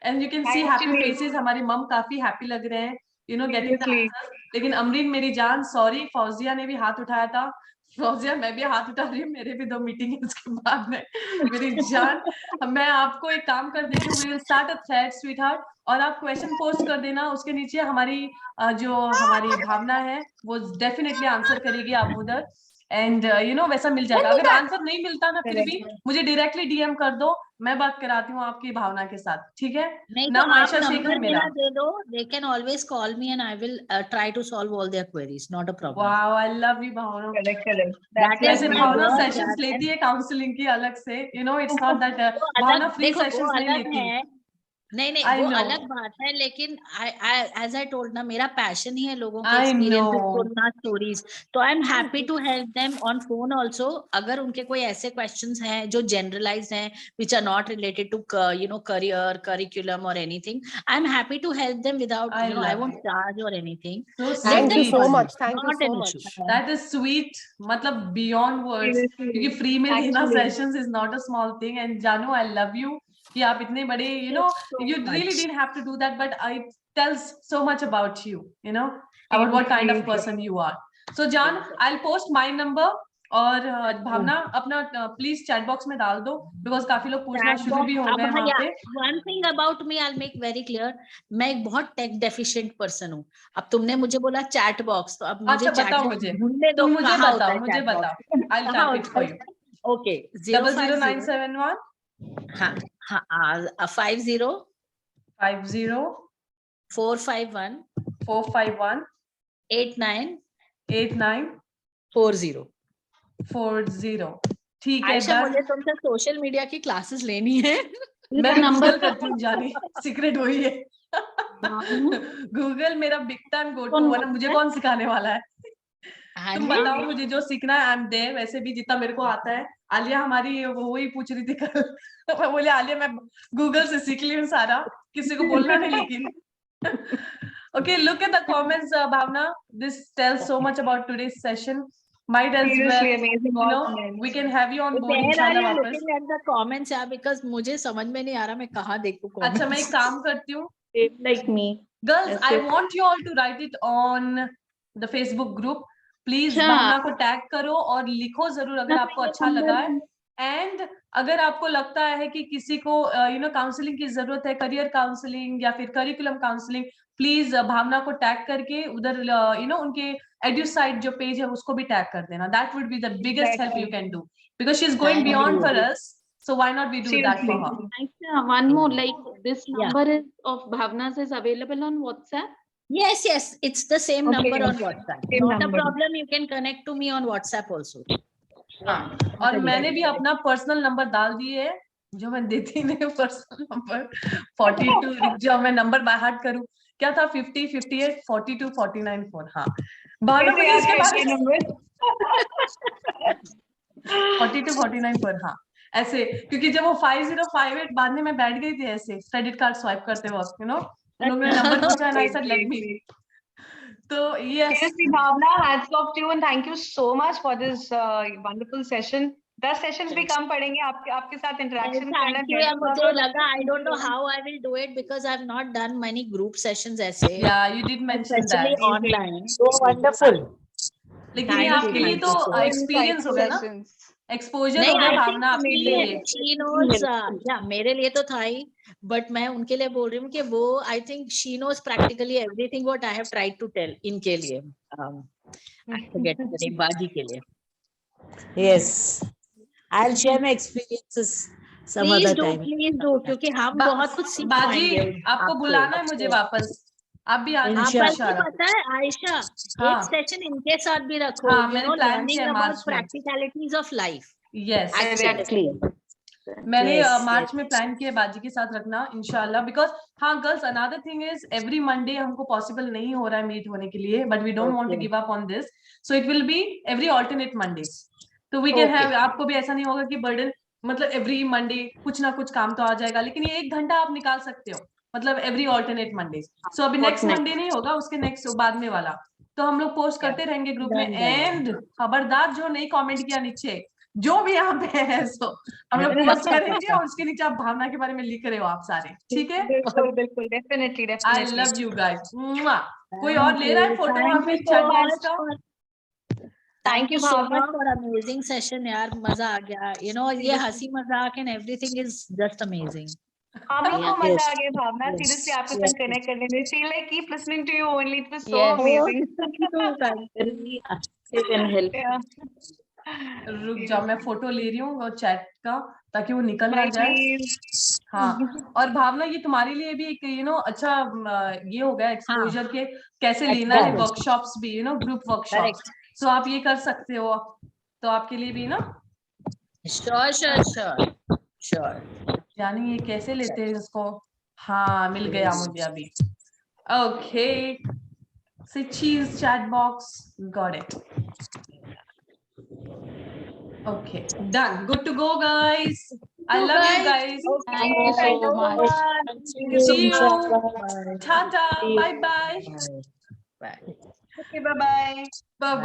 And you can see happy faces. हमारी मम काफी happy लग रहे हैं, you know, getting the answers. लेकिन अमरीन मेरी जान, sorry, फौजिया ने भी हाथ उठाया था. फौजिया मैं भी हाथ उठा रही हूँ, मेरे भी 2 मीटिंग है इसके बाद में। मेरी जान, मैं आपको एक काम कर देती हूँ, we will start a thread sweetheart, और आप क्वेश्चन पोस्ट कर देना, उसके नीचे हमारी जो हमारी भावना है वो डेफिनेटली आंसर करेगी आप उधर, एंड यू नो वैसा मिल जाएगा। अगर आंसर नहीं मिलता ना फिर भी मुझे डायरेक्टली डीएम कर दो, मैं बात कराती हूँ आपकी भावना के साथ, ठीक है? नहीं तो नाम आप आयशा शेख है नंबर मेरा। मेरा दे दो, they can always call me and I will try to solve all their queries, not a problem. Wow, I love you Bhavna. That is वैसे my Bhavna work, sessions that लेती is- है काउंसलिंग की अलग से, you know it's not that वो भावना अलग, free देखो वो सेशंस नहीं अलग लेती। है, नहीं I वो know. अलग बात है, लेकिन एज आई टोल्ड ना, मेरा पैशन ही है लोगों के I एक्सपीरियंसेस know. सुनना, स्टोरीज, तो I am happy to help them on phone also. अगर उनके कोई ऐसे क्वेश्चंस हैं जो जनरलाइज्ड हैं, which are not related to you know career, curriculum और anything, I am happy to help them without I you know, I love won't it. Charge और anything. So Thank you so sweet. much. Thank you Not so an much. issue. That is sweet. मतलब beyond words. क्योंकि free में देना sessions is not a small thing. And जानू, I love you कि आप इतने बड़े, you know, you really didn't have to do that, but it tells so much about you know, about what kind of person you are. So जान, I'll post my number, और भावना अपना please chat box में डाल दो, because काफी लोग पूछना शुरू भी हो गए वहाँ पे। One thing about me, I'll make very clear, मैं एक बहुत टेक डेफिशिएंट पर्सन हूँ। अब तुमने मुझे बोला चैट बॉक्स, तो अब मुझे अच्छा चैट बताओ, बॉक्स मुझे ढूंढने दो, तुम मुझे कहाँ होता बताओ, है मुझे chat box? बताओ, I'll कहाँ type it होता for है? you. Okay, 00971 हाँ हाँ 50 50 451 451 89 89 40। 40। ठीक है, आयशा, डन। मुझे तुमसे सोशल मीडिया की क्लासेस लेनी है। मैं गूगल करती हूँ जानी, सीक्रेट वही है। गूगल मेरा बिग टाइम गो टू, वरना मुझे कौन सिखाने वाला है? तुम बताओ मुझे जो सीखना है, आई एम देयर। वैसे भी जितना मेरे को आता है, आलिया हमारी वही पूछ रही थी कल। मैं बोले आलिया मैं गूगल से सीख ली हूँ सारा, किसी को बोलना नहीं। लेकिन okay, look at the comments, Bhavna. This tells so much about today's session. Might as well, amazing, you know, we can have you on board inshallah वापस। Looking at the comments, yeah, because मुझे समझ में नहीं आ रहा मैं कहाँ देखूँ comments। अच्छा, मैं एक काम करती हूँ, like me. girls, I want you all to write it on the Facebook group. Please भावना को टैग करो और लिखो जरूर अगर आपको अच्छा लगा है। एंड अगर आपको लगता है कि किसी को यू नो काउंसलिंग की जरूरत है, करियर काउंसलिंग या फिर करिकुलम काउंसलिंग, प्लीज भावना को टैग करके उधर यू नो उनके एड्यू साइट जो पेज है उसको भी टैग कर देना। That would be the biggest help you can do, because she is going beyond for us, so why not we do that for her? Aisha, one more, like this number is of Bhavna's is available on WhatsApp. Yes, it's the same number on WhatsApp. Same Not number. a problem. You can connect to me on WhatsApp also. हाँ, और मैंने भी अपना personal number डाल दिए है, जो मैं देती नहीं पर्सनल नंबर 42। जो मैं नंबर बाय हार्ट करूं, क्या था 50 58 42 49 4। हाँ भावना मुझे इसके बारे में 42 49 4। हाँ ऐसे, क्योंकि जब वो 5058 बाद में मैं बैठ गई थी ऐसे क्रेडिट कार्ड स्वाइप करते वक्त, यू नो उन्होंने नंबर पूछा and I said let me. तो yes, seriously, Bhavna, hats off to you and thank you so much for this wonderful session. 10 sessions भी कम पड़ेंगे आपके साथ interaction करना। Thank you. यार मुझे लगा, I don't know how I will do it because I've not done many group sessions ऐसे। Yeah, you did mention especially that. online. So wonderful. लेकिन ये आपके लिए तो एक्सपीरियंस हो गया ना, एक्सपोजर हो गया भावना आपके लिए। She knows, yeah, मेरे लिए तो था ही, बट मैं उनके लिए बोल रही हूँ कि वो I think she knows practically everything what I have tried to tell इनके लिए, I forget the name, बाजी के लिए। Yes, I'll share my experiences some other time. Please do, क्योंकि हम बहुत कुछ सीख पाएंगे। बाजी आपको बुलाना है मुझे वापस, आप भी आ जाओ। पता है आयशा, एक सेशन इनके साथ भी रखो, हाँ, मैंने प्लान किया मार्च में, practicalities of life. Yes exactly, मैंने मार्च में प्लान किया बाजी के साथ रखना इंशाल्लाह। बिकॉज हाँ girls, another thing is every Monday हमको पॉसिबल नहीं हो रहा है मीट होने के लिए, but we don't want to give up on this, so it will be every alternate Mondays. तो वी कैन हैव, आपको भी ऐसा नहीं होगा कि बर्डन, मतलब एवरी मंडे कुछ ना कुछ काम तो आ जाएगा, लेकिन ये 1 घंटा आप निकाल सकते हो, मतलब एवरी ऑल्टरनेट मंडे। सो अभी नेक्स्ट मंडे नहीं होगा, उसके नेक्स्ट बाद में वाला तो हम लोग पोस्ट करते रहेंगे ग्रुप में। एंड खबरदार जो नहीं कमेंट किया नीचे, जो भी यहाँ पे है, सो हम लोग पोस्ट करेंगे और उसके नीचे आप भावना के बारे में लिख रहे हो आप सारे, ठीक है? बिल्कुल बिल्कुल, definitely I love you guys. कोई और ले रहा है फोटोग्राफी चैट बॉक्स का? Thank you, so Bhavna. much for amazing session यार, मजा आ गया. You know, ये हंसी मजाक and everything is just amazing. हम लोग को Yes. मजा आ गया भावना. Yes. Seriously, आपके Yes. साथ connect करने में. Feel like keep listening to you only. It was so Yes. amazing. Very active and helpful. Yeah. रुक जाओ, मैं फोटो ले रही हूँ वो चैट का, ताकि वो निकल ना जाए. Please. हाँ, और भावना ये तुम्हारे लिए भी एक अच्छा ये हो गया एक्सपोजर के कैसे लेना है वर्कशॉप्स भी, ग्रुप वर्कशॉप्स. सो आप ये कर सकते हो, तो आपके लिए भी ना. Sure. यानी ये कैसे लेते हैं इसको. हाँ, मिल गया मुझे अभी. Okay, so cheese chat box, got it. Okay, done. Good to go, guys. I love you guys. Thank you so much. See you. Tata. Bye bye. Okay, bye bye. Bye.